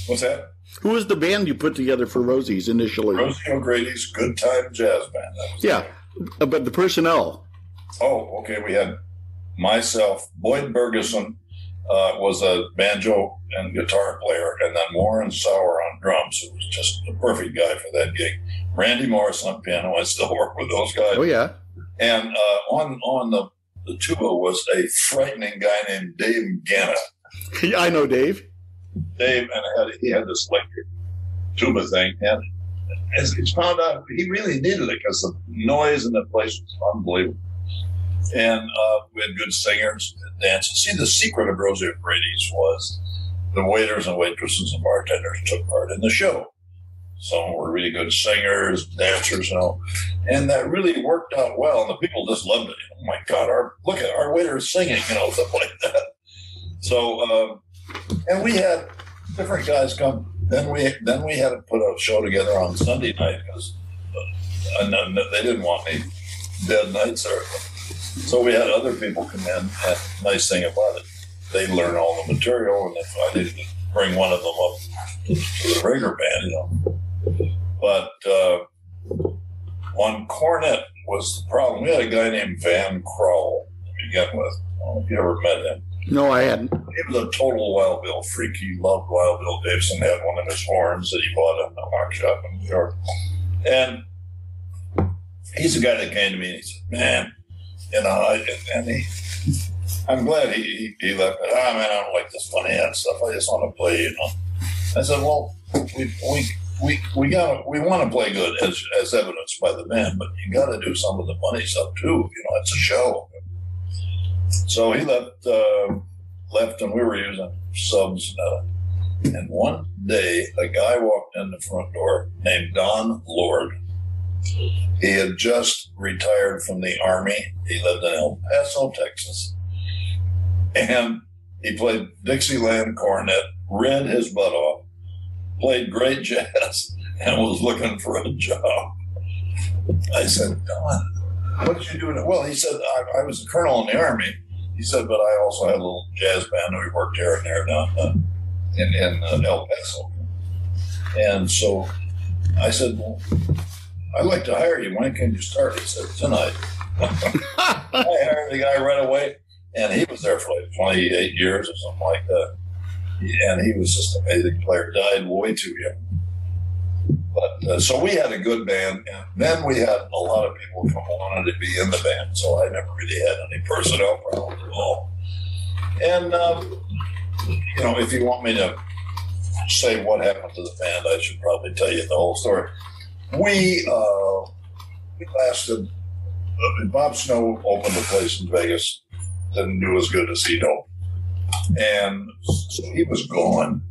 What's that? Who was the band you put together for Rosey's initially? Rosey O'Grady's Good Time Jazz Band. But the personnel. Oh, okay. We had myself, Boyd Bergeson was a banjo and guitar player, and then Warren Sauer on drums, who was just the perfect guy for that gig. Randy Morris on piano. I still work with those guys. Oh, yeah. And on the tuba was a frightening guy named Dave Ganna. I know Dave. Dave, and he had this electric tuba thing, and as it's found out, he really needed it because the noise in the place was unbelievable. And we had good singers, dancers. See, the secret of Rosey O'Grady's was the waiters and waitresses and bartenders took part in the show. Some were really good singers, dancers, and that really worked out well. And the people just loved it. Oh my God! Look at our waiters singing, stuff like that. So, and we had different guys come. Then we had to put a show together on Sunday night because they didn't want any dead nights there. So we had other people come in. And nice thing about it, they learn all the material, and if I needed to bring one of them up to the regular band, But on cornet was the problem. We had a guy named Van Crowell to begin with. I don't know if you ever met him. No, I hadn't. He was a total Wild Bill freak. He loved Wild Bill. Davison had one of his horns that he bought in a rock shop in New York. And he's the guy that came to me and he said, man, I'm glad he left. Man, I don't like this funny ass stuff. I just want to play, I said, well, we want to play good as evidenced by the band, but you got to do some of the money stuff too. It's a show. So he left, and we were using subs. And one day, a guy walked in the front door named Don Lord. He had just retired from the Army. He lived in El Paso, Texas. And he played Dixieland cornet, read his butt off, played great jazz, and was looking for a job. I said, Don, what did you do? Well, he said, I was a colonel in the Army. He said, but I also had a little jazz band, and we worked here and there down in El Paso. And so I said, well, I'd like to hire you. When can you start? He said, tonight. I hired the guy right away, and he was there for like 28 years or something like that. And he was just an amazing player. Died way too young. But so we had a good band, and then we had a lot of people who wanted to be in the band. So I never really had any personnel problems at all. And if you want me to say what happened to the band, I should probably tell you the whole story. We lasted. Bob Snow opened a place in Vegas, didn't do as good as he'd hoped, and so he was gone.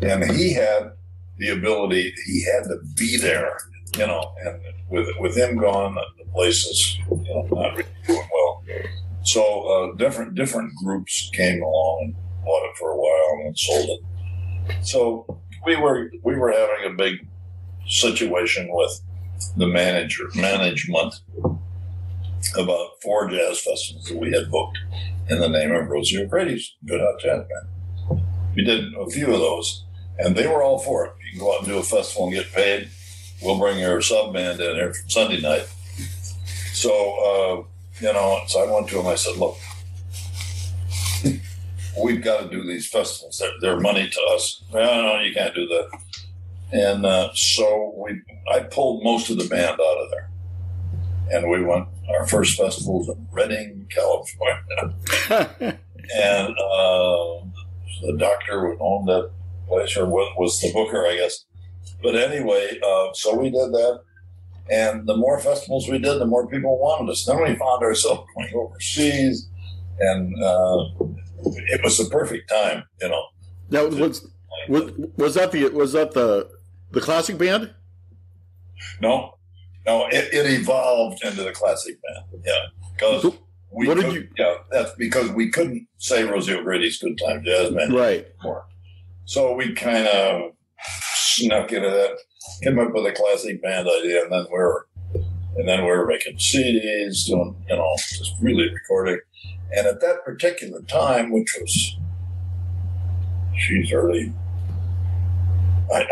And he had the ability. He had to be there and with him gone, the place is not really doing well. So different groups came along and bought it for a while and sold it. So we were having a big situation with the management about 4 jazz festivals that we had booked in the name of Rosey O'Grady's Good Hot Jazz Band. We did a few of those, and they were all for it. You can go out and do a festival and get paid. We'll bring your sub band in here for Sunday night. So, so I went to them. I said, look, we've got to do these festivals. They're money to us. No, you can't do that. And so I pulled most of the band out of there. And we went, our first festival was in Redding, California. And the doctor who owned that place, or was the booker, I guess. But anyway, so we did that. And the more festivals we did, the more people wanted us. Then we found ourselves going overseas. And it was the perfect time, Now, was that the classic band? No, it evolved into the classic band. Yeah, because that's because we couldn't say Rosey O'Grady's Good Time Jazz Band anymore. So we kind of snuck into that, came up with a classic band idea, and then we were making CDs, doing just really recording. And at that particular time, which was early. I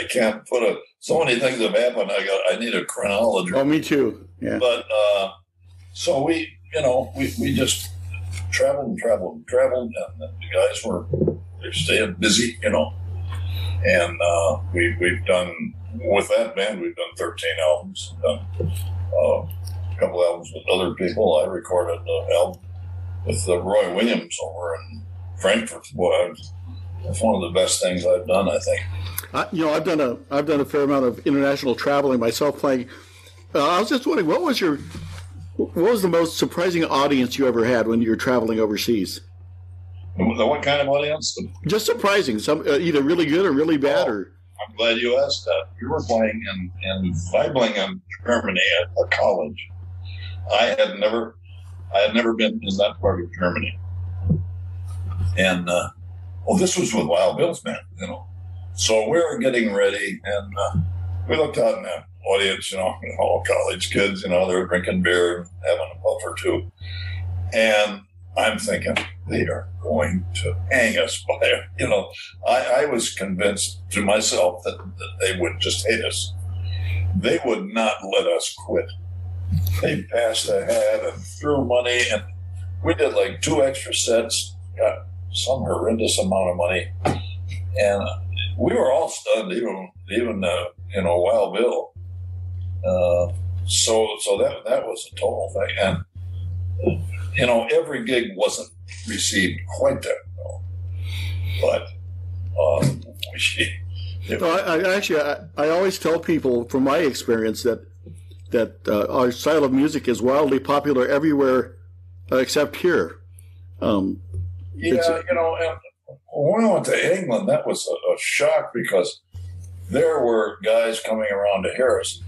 can't put so many things have happened. I need a chronology. Oh, me too. Yeah. But so we just traveled, and the guys they're staying busy, and we've done with that band. We've done 13 albums, done a couple albums with other people. I recorded an album with Roy Williams over in Frankfurt. Boy, that's one of the best things I've done, I think. I've done a fair amount of international traveling myself, playing. I was just wondering, what was the most surprising audience you ever had when you were traveling overseas? What kind of audience? Just surprising, some either really good or really bad. Or I'm glad you asked that. We were playing in Weiblingen, Germany, at a college. I had never been in that part of Germany, and this was with Wild Bill's band, So we were getting ready, and we looked out in the audience, all college kids, they were drinking beer and having a puff or two. And I'm thinking, they are going to hang us by it. I was convinced to myself that they would just hate us. They would not let us quit. They passed ahead and threw money, and we did like 2 extra sets, got some horrendous amount of money. And we were all stunned, even Wild Bill. So that was a total thing. And, every gig wasn't received quite that well. But I always tell people from my experience that our style of music is wildly popular everywhere except here. And when I went to England, that was a shock because there were guys coming around to hear us.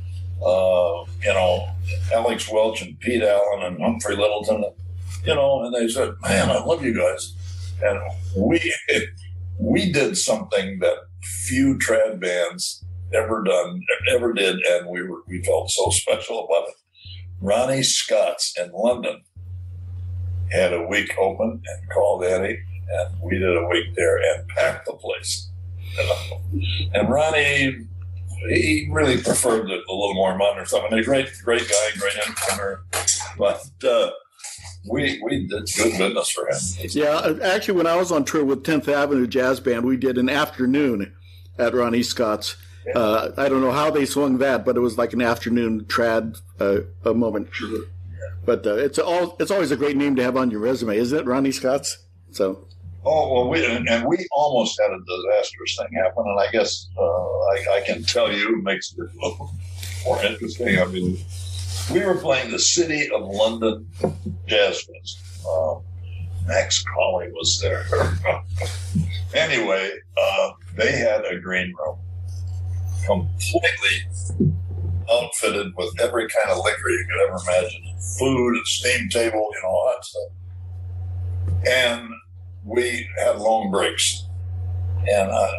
Alex Welch and Pete Allen and Humphrey Littleton, and they said, "Man, I love you guys." And we did something that few trad bands ever did, and we felt so special about it. Ronnie Scott's in London had a week open and called Annie, and we did a week there and packed the place. And Ronnie, he really preferred a little more modern stuff. And a great guy, great entertainer. But we did good business for him. Yeah, actually, when I was on tour with 10th Avenue Jazz Band, we did an afternoon at Ronnie Scott's. Yeah. I don't know how they swung that, but it was like an afternoon trad a moment. Sure. But it's always a great name to have on your resume, isn't it, Ronnie Scott's? So. Oh, well, we almost had a disastrous thing happen, and I guess I can tell you, it makes it a little more interesting. I mean, we were playing the City of London Jazz Fest. Max Colley was there. Anyway, they had a green room completely outfitted with every kind of liquor you could ever imagine. Food, a steam table, all that stuff. And we had long breaks. And I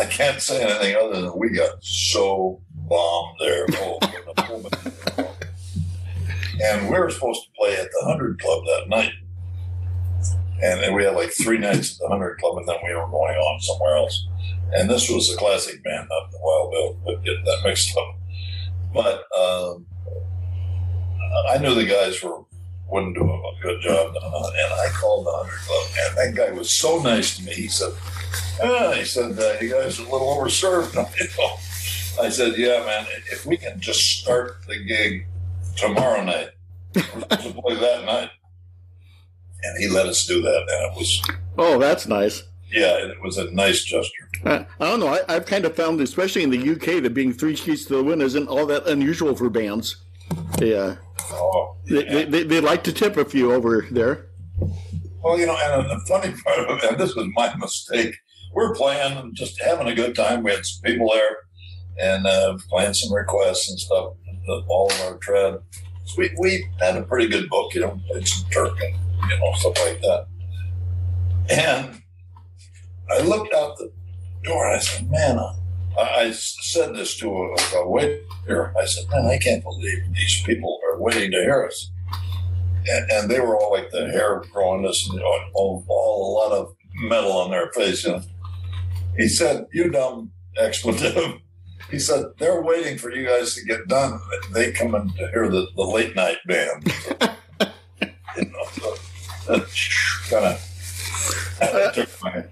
can't say anything other than we got so bombed there. And we were supposed to play at the 100 Club that night. And we had like 3 nights at the 100 Club, and then we were going on somewhere else. And this was a classic band up the Wild Bill, but getting that mixed up. But I knew the guys wouldn't do a good job, and I called the 100 Club, and that guy was so nice to me. He said, you guys are a little overserved. I said, yeah, man, if we can just start the gig tomorrow night, we're supposed to play that night. And he let us do that, and it was... Oh, that's nice. Yeah, it was a nice gesture. I don't know. I've kind of found, especially in the UK, that being 3 sheets to the wind isn't all that unusual for bands. Yeah. They like to tip a few over there. Well, and the funny part of it, and this was my mistake, we're playing and just having a good time. We had some people there and playing some requests and stuff, all of our trad. So we had a pretty good book, played some Turk and, stuff like that. And I looked out the door and I said, man, I said this to a waiter. I said, man, I can't believe these people are waiting to hear us. And they were all like the hair growing this, and all a lot of metal on their face. He said, you dumb expletive. He said, they're waiting for you guys to get done. They come in to hear the late night band. So that kind of took my...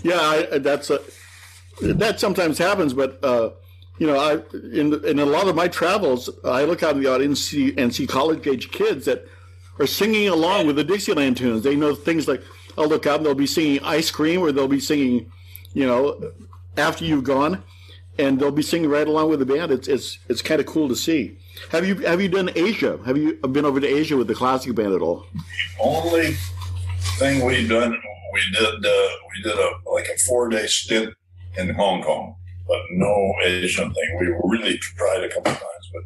Yeah, that sometimes happens, but in a lot of my travels, I look out in the audience and see college age kids that are singing along with the Dixieland tunes. They know things like, I'll look out and they'll be singing Ice Cream, or they'll be singing, After You've Gone, and they'll be singing right along with the band. It's kind of cool to see. Have you done Asia? Have you been over to Asia with the classic band at all? The only thing we did a 4-day stint in Hong Kong, but no Asian thing. We really tried a couple times, but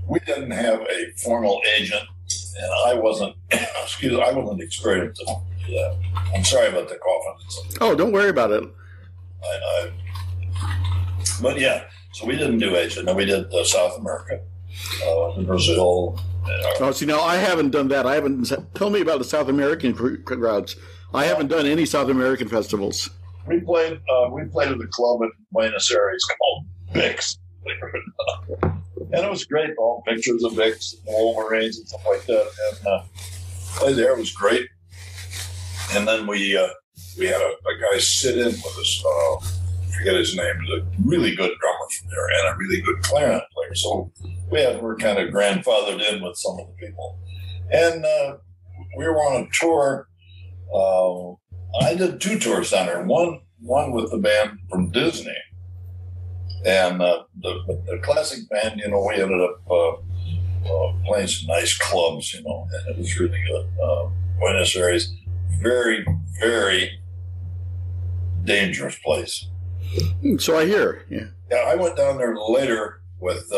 we didn't have a formal agent, and I wasn't experienced enough for that. I'm sorry about the coughing. Oh, don't worry about it. But yeah, so we didn't do Asia. No, we did South America, Brazil. See, now I haven't done that. Tell me about the South American crowds. I haven't done any South American festivals. We played at a club in Buenos Aires called Vicks, and it was great. All pictures of Vicks, Wolverines, and stuff like that. And play there was great. And then we had a guy sit in with us. I forget his name. He was a really good drummer from there and a really good clarinet player. So we're kind of grandfathered in with some of the people. And we were on a tour. I did 2 tours down there. One with the band from Disney, and the classic band. We ended up playing some nice clubs, and it was really good. Buenos Aires, very, very dangerous place. So I hear. Yeah, I went down there later with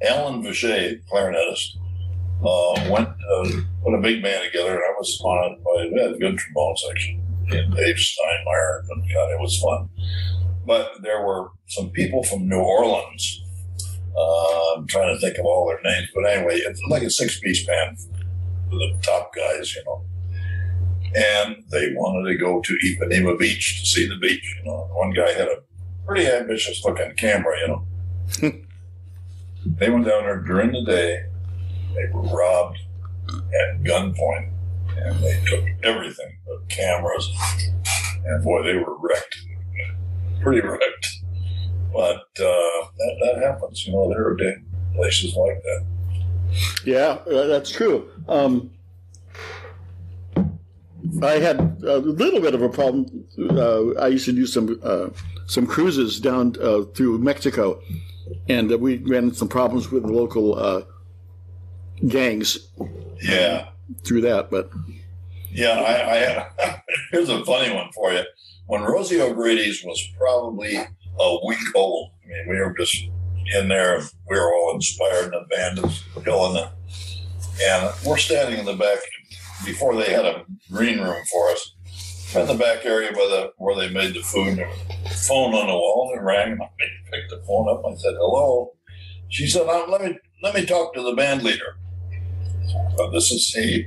Alan Vichet, clarinetist. Put a big band together, and I was on it. We had a good trombone section. And Dave Steinmeier, and God, it was fun. But there were some people from New Orleans. I'm trying to think of all their names, but anyway, it's like a 6-piece band with the top guys, And they wanted to go to Ipanema Beach to see the beach. One guy had a pretty ambitious-looking camera. They went down there during the day. They were robbed at gunpoint. And they took everything, the cameras, and boy, they were wrecked, pretty wrecked. But that happens, there are places like that. Yeah, that's true. I had a little bit of a problem. I used to do some cruises down through Mexico, and we ran into some problems with the local gangs. Yeah. Through that, but yeah, I here's a funny one for you. When Rosey O'Grady's was probably a week old. I mean, we were just in there. We were all inspired, and the band is going. And we're standing in the back before they had a green room for us. We're in the back area where they made the food. There was a phone on the wall. It rang. And I picked the phone up. I said, "Hello." She said, "Let me talk to the band leader." This is he.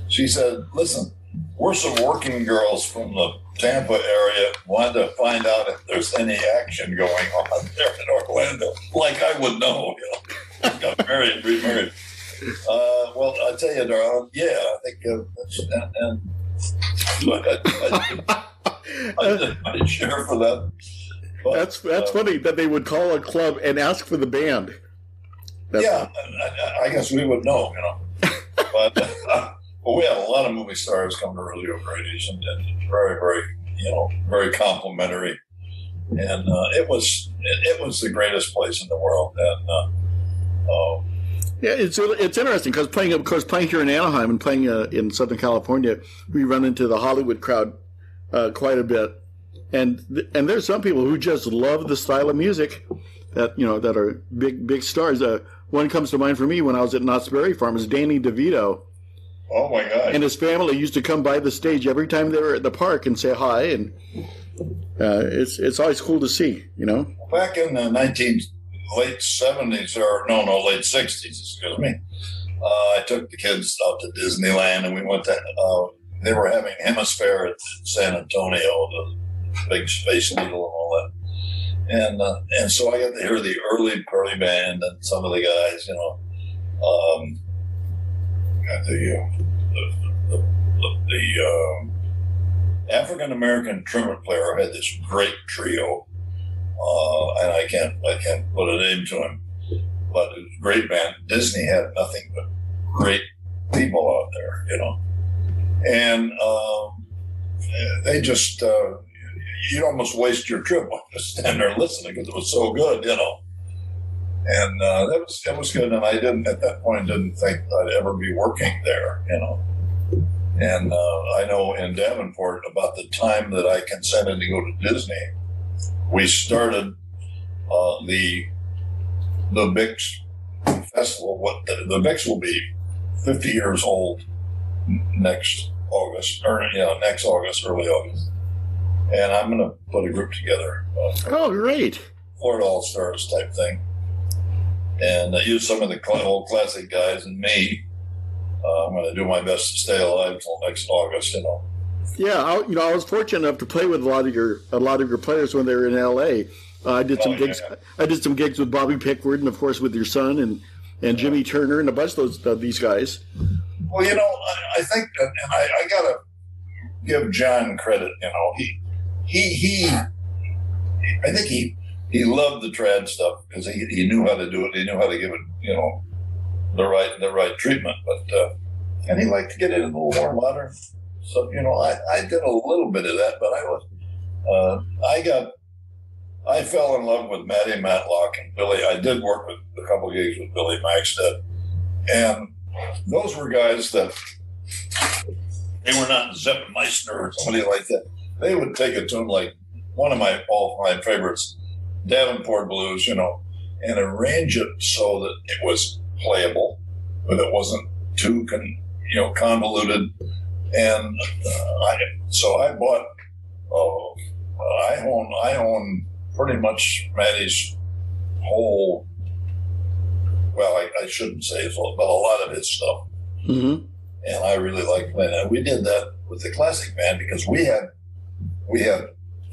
She said, "Listen, we're some working girls from the Tampa area. Wanted to find out if there's any action going on there in Orlando. Like I would know, Got married, remarried. Well, I tell you, darling, yeah, I think I share for that. But, that's funny that they would call a club and ask for the band. I guess we would know, But we had a lot of movie stars come to Rosey O'Grady's, and very, very, very complimentary. And it was the greatest place in the world. And yeah, it's interesting because playing here in Anaheim and playing in Southern California, we run into the Hollywood crowd quite a bit, and there's some people who just love the style of music that that are big stars. One comes to mind for me when I was at Knott's Berry Farm is Danny DeVito. Oh my God! And his family used to come by the stage every time they were at the park and say hi, and it's always cool to see. Back in the late 70s or late 60s, excuse me. I took the kids out to Disneyland, and we went to. They were having Hemisphere at San Antonio, the big Space Needle and all that. And so I got to hear the early Pearly Band and some of the guys, the African American trumpet player had this great trio, and I can't put a name to him, but it was a great band. Disney had nothing but great people out there, and they just. You'd almost waste your trip to stand there listening because it was so good, And that was good. And I at that point didn't think I'd ever be working there, And I know in Davenport, about the time that I consented to go to Disney, we started the Bix Festival. The Bix will be 50 years old next August, early August. And I'm going to put a group together. Oh, great. Florida All-Stars type thing. And use some of the old classic guys and me. I'm going to do my best to stay alive until next August, Yeah, I was fortunate enough to play with a lot of your players when they were in L.A. I did some gigs. Yeah. I did some gigs with Bobby Pickford and, of course, with your son and Jimmy Turner and a bunch of these guys. Well, I think, and I got to give John credit, I think he loved the trad stuff because he knew how to do it. He knew how to give it, the right treatment. But and he liked to get it a little more modern. So I did a little bit of that, but I fell in love with Matty Matlock and Billy. I did work with a couple of gigs with Billy Maxted, and those were guys that they were not Zepp Meissner or somebody like that. They would take a tune like one of my all-time favorites, Davenport Blues, and arrange it so that it was playable, but it wasn't too convoluted. And so I bought. I own pretty much Matty's whole. Well, I shouldn't say it, but a lot of his stuff. Mm-hmm. And I really liked playing that. We did that with the classic band because we had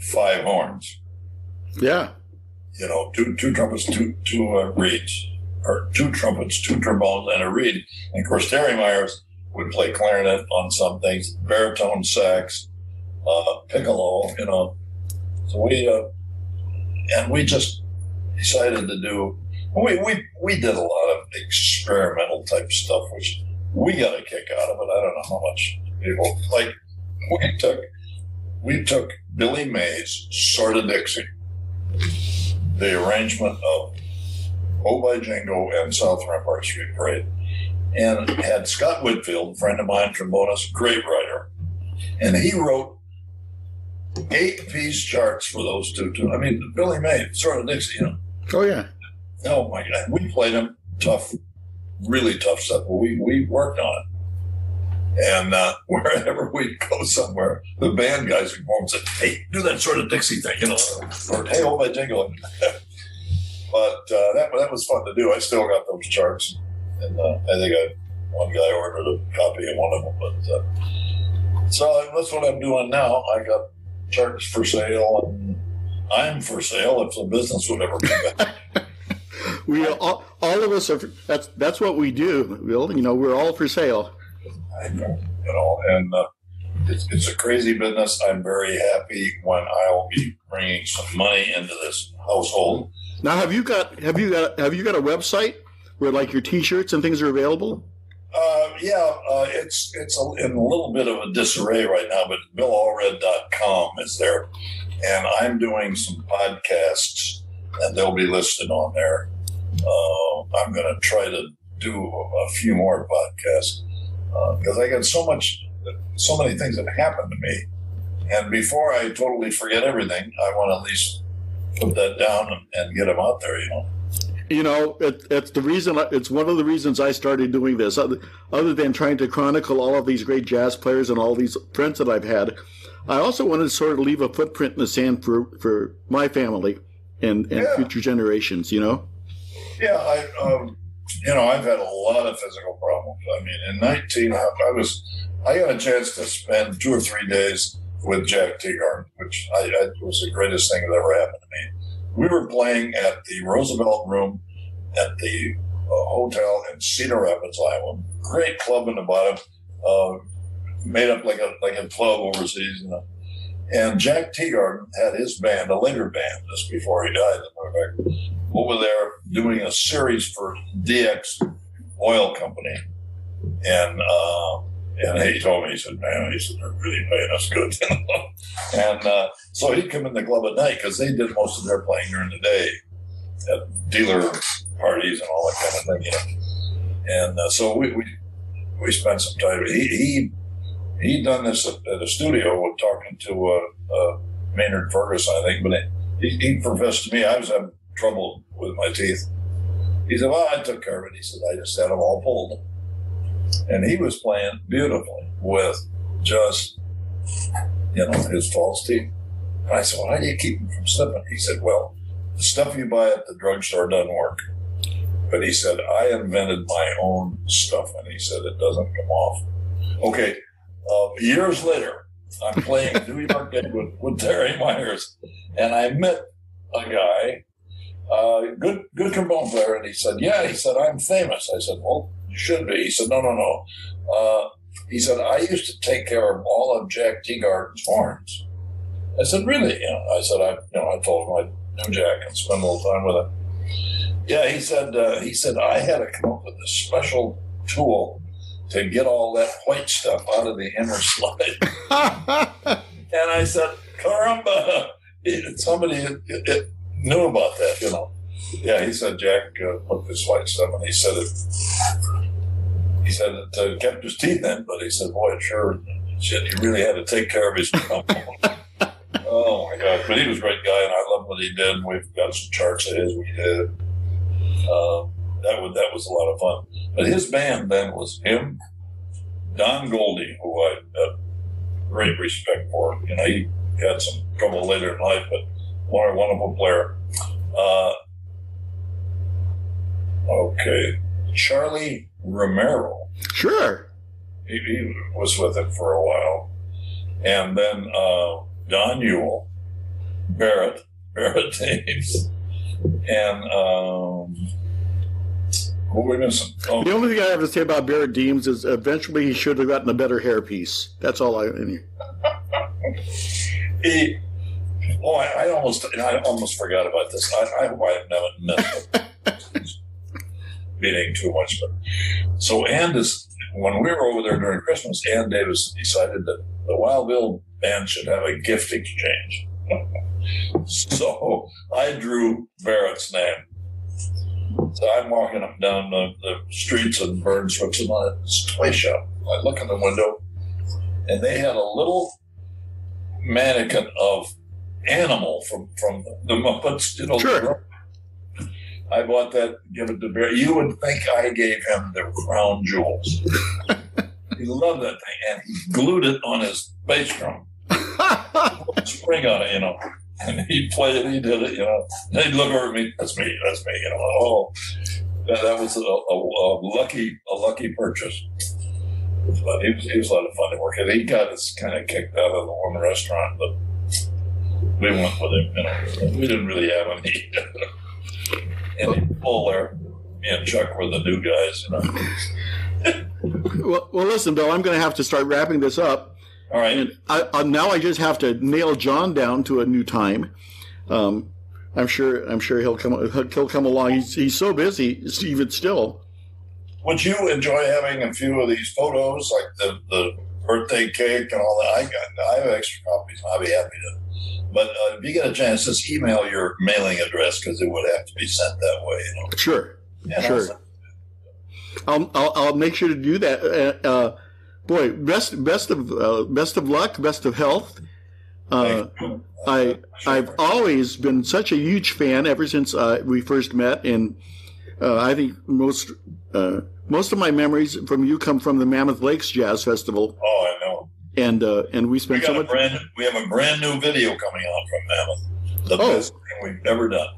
5 horns. Yeah. Two trumpets, two reeds, or 2 trumpets, 2 trombones, and a reed. And of course, Terry Myers would play clarinet on some things, baritone sax, piccolo, So we just decided to do. We did a lot of experimental type stuff, which we got a kick out of it. I don't know how much people like. We took Billy Mays' Sort of Dixie, the arrangement of Oh by Jingo and South Rampart Street Parade, and had Scott Whitfield, a friend of mine, trombonist, great writer, and he wrote 8-piece charts for those two. I mean, Billy May, sort of Dixie, you know. Oh, yeah. Oh, my God. We played them tough, really tough stuff. But we worked on it. And wherever we go somewhere, the band guys would come and say, hey, do that sort of Dixie thing, you know, or hey, hold my jingle. But that was fun to do. I still got those charts. And I think one guy ordered a copy of one of them. But so that's what I'm doing now. I got charts for sale, and I'm for sale if the business would ever come back. We all of us are. That's what we do, Bill. You know, we're all for sale. I know, you know, and it's a crazy business. I'm very happy when I'll be bringing some money into this household. Now, have you got a website where like your T-shirts and things are available? It's in a little bit of a disarray right now, but BillAllred.com is there, and I'm doing some podcasts, and they'll be listed on there. I'm going to try to do a few more podcasts because I got so many things that happened to me, and before I totally forget everything, I want to at least put that down and get them out there, you know. You know, it's the reason. It's one of the reasons I started doing this. Other than trying to chronicle all of these great jazz players and all these friends that I've had, I also wanted to sort of leave a footprint in the sand for my family and future generations. You know. Yeah, I've had a lot of physical problems. I mean, in 19, I got a chance to spend 2 or 3 days with Jack Teagarden, which was the greatest thing that ever happened to me. We were playing at the Roosevelt Room at the hotel in Cedar Rapids, Iowa. Great club in the bottom, made up like a club overseas, you know. And Jack Teagarden had his band, a later band, just before he died, as a matter of fact, over there doing a series for DX Oil Company. And he told me, he said, they're really paying us good. And so he'd come in the club at night because they did most of their playing during the day at dealer parties and all that kind of thing, you know. And so we spent some time. He'd done this at a studio talking to Maynard Ferguson, I think, but he professed to me I was having trouble with my teeth. He said, well, I took care of it. He said, I just had them all pulled. And he was playing beautifully with just, his false teeth. And I said, well, how do you keep them from slipping? He said, well, the stuff you buy at the drugstore doesn't work. But he said, I invented my own stuff. And he said, it doesn't come off. Okay. Years later, I'm playing New York Day with Terry Myers. And I met a guy, good trombone player. And he said, I'm famous. I said, well, you should be. He said, no. He said, I used to take care of all of Jack Teagarden's horns. I said, really? I said, I told him I knew Jack and spent a little time with him. Yeah, he said, I had to come up with a special tool to get all that white stuff out of the inner slide. And I said, caramba, somebody knew about that, Yeah, he said, Jack put this white stuff, and he said it kept his teeth in, but he said, boy, he really had to take care of his Oh, my God. But he was a great guy, and I loved what he did, and we've got some charts of his we did. That was a lot of fun. But his band then was him, Don Goldie, who I had great respect for. He had some trouble later in life, but what a wonderful player. Okay. Charlie Romero. Sure. He was with it for a while. And then Don Ewell, Barrett Dames, and who were we missing? Oh. The only thing I have to say about Barrett Deems is eventually he should have gotten a better hairpiece. That's all I. I almost forgot about this. I hope I have never missed meeting too much. But so when we were over there during Christmas, Ann Davis decided that the Wild Bill band should have a gift exchange. So I drew Barrett's name. So I'm walking up down the streets in Bern, Switzerland, at this toy shop. I look in the window, and they had a little mannequin of Animal from the Muppets. You know, Sure. I bought that, give it to Barry. You would think I gave him the crown jewels. He loved that thing, and he glued it on his bass drum. Spring on it, you know. And he played it, he did it, you know. And he'd look over at me, that's me, you know. Oh, that was a lucky purchase. But he was a lot of fun to work with. He got us kind of kicked out of the one restaurant, but we went with him, you know. We didn't really have any pull there. Me and Chuck were the new guys, you know. Well, listen, Bill, I'm going to have to start wrapping this up. All right. And now I just have to nail John down to a new time. I'm sure he'll come along. He's so busy, even still. Would you enjoy having a few of these photos, like the birthday cake and all that? I have extra copies. I'll be happy to. But if you get a chance, just email your mailing address, because it would have to be sent that way. You know. Sure. And Sure. I'll make sure to do that. Boy, best of luck, best of health. I've always been such a huge fan ever since we first met, and I think most of my memories from you come from the Mammoth Lakes Jazz Festival. Oh, I know. And we spent so much. We have a brand new video coming out from Mammoth. The best thing we've ever done.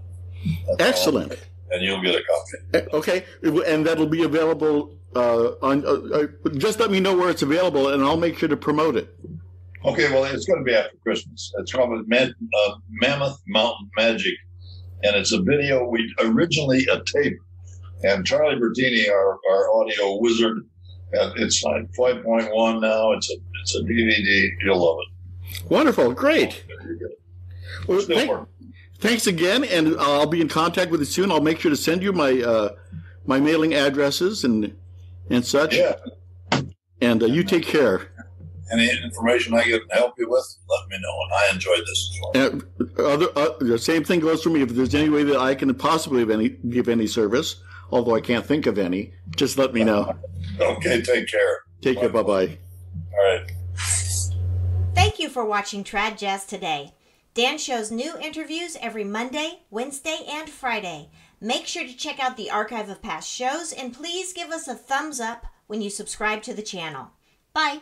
That's excellent. And you'll get a copy. Okay, and that'll be available on. Just let me know where it's available, and I'll make sure to promote it. Okay, well, it's going to be after Christmas. It's called Mammoth Mountain Magic, and it's a video. We originally a tape, and Charlie Bertini, our audio wizard, and it's like 5.1 now. It's a DVD. You'll love it. Wonderful, great. Well, thanks again, and I'll be in contact with you soon. I'll make sure to send you my my mailing addresses and such. Yeah. And you take care. Any information I can help you with, let me know. And I enjoyed this as well. The same thing goes for me. If there's any way that I can possibly give any service, although I can't think of any, just let me know. Okay, take care. Take care. Bye-bye. All right. Thank you for watching Trad Jazz Today. Dan shows new interviews every Monday, Wednesday, and Friday. Make sure to check out the archive of past shows, and please give us a thumbs up when you subscribe to the channel. Bye.